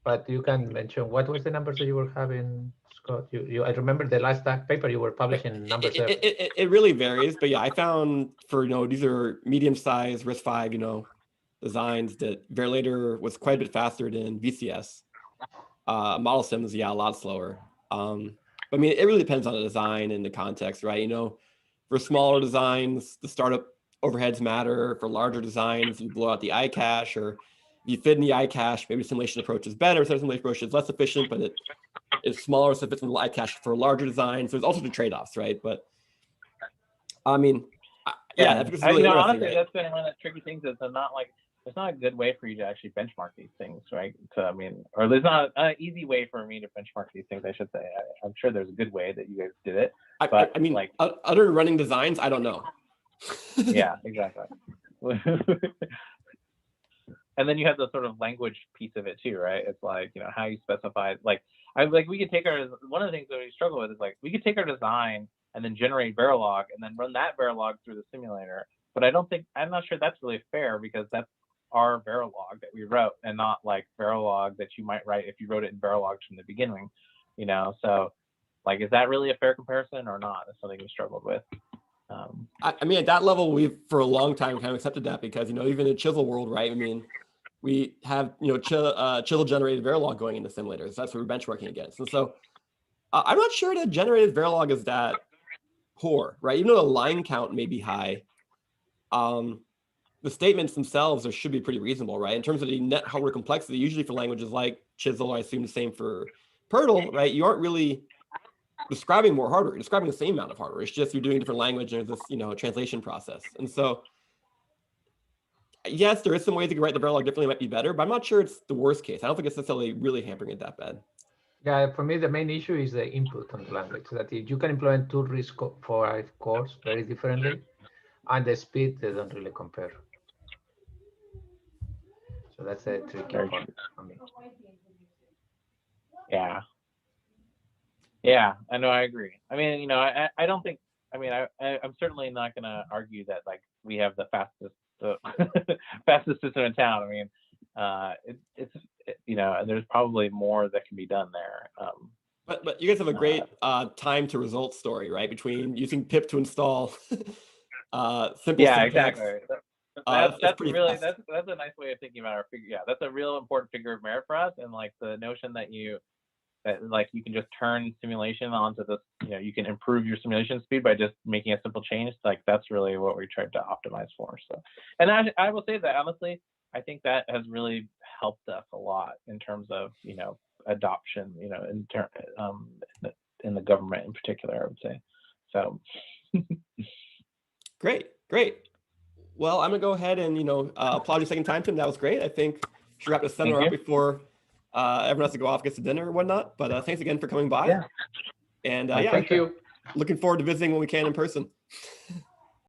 but you can mention what was the numbers that you were having, Scott? I remember the last paper you were publishing numbers. It really varies, but yeah, I found for these are medium-sized RISC-V designs that Verilator was quite a bit faster than VCS. Model sims, yeah, a lot slower. But I mean, it really depends on the design and the context, right? For smaller designs, the startup overheads matter. For larger designs, you blow out the iCache, or if you fit in the iCache, maybe simulation approach is better. Simulation approach is less efficient, but it's smaller, so it fits in the iCache for larger designs. So there's also the trade-offs, right? But I mean, yeah, it's really interesting. Honestly, right? that's been one of the tricky things. Is it's not a good way for you to actually benchmark these things, right? So I mean, or there's not an easy way for me to benchmark these things, I should say. I'm sure there's a good way that you guys did it. But I mean, like other than running designs, I don't know. Yeah, exactly. And then you have the sort of language piece of it too, right? It's like, how you specify, we could take one of the things that we struggle with is we could take our design and then generate Verilog and then run that Verilog through the simulator. But I'm not sure that's really fair, because that's our Verilog that we wrote and not like Verilog that you might write if you wrote it in Verilog from the beginning, So is that really a fair comparison or not? That's something we struggled with. I mean, at that level, we've for a long time kind of accepted that, because even in Chisel world, right? I mean, we have Chisel generated Verilog going into simulators. That's what we're benchmarking against. And so I'm not sure that generated Verilog is that poor, right? Even though the line count may be high, the statements themselves should be pretty reasonable, right? In terms of the net hardware complexity, usually for languages like Chisel, I assume the same for PyRTL, right? You aren't really describing more hardware, you're describing the same amount of hardware. It's just you're doing a different language and there's this, translation process. And so, yes, there is some ways you can write the Verilog differently, might be better, but I'm not sure it's the worst case. I don't think it's necessarily really hampering it that bad. Yeah, for me, the main issue is the input on the language, that you can implement 2 RISC-V cores very differently, and the speed, they don't really compare. So that's a tricky part for me. Yeah, I know, I agree. I mean, I don't think, I'm certainly not going to argue that we have the fastest fastest system in town. I mean, it's there's probably more that can be done there. But you guys have a great time to results story, right? Between using pip to install simple syntax. Exactly. That's really fast. that's a nice way of thinking about our figure. Yeah, that's a real important figure of merit for us, and the notion that you can just turn simulation onto this, you can improve your simulation speed by just making a simple change. That's really what we tried to optimize for. So, and I will say that honestly, I think that has really helped us a lot in terms of, adoption, in the government in particular, I would say. So. Great. Well, I'm gonna go ahead and applaud you a second time, Tim. That was great. I think we should wrap the seminar up before everyone has to go off, gets to dinner or whatnot. But thanks again for coming by. Yeah. And thank you. Looking forward to visiting when we can in person.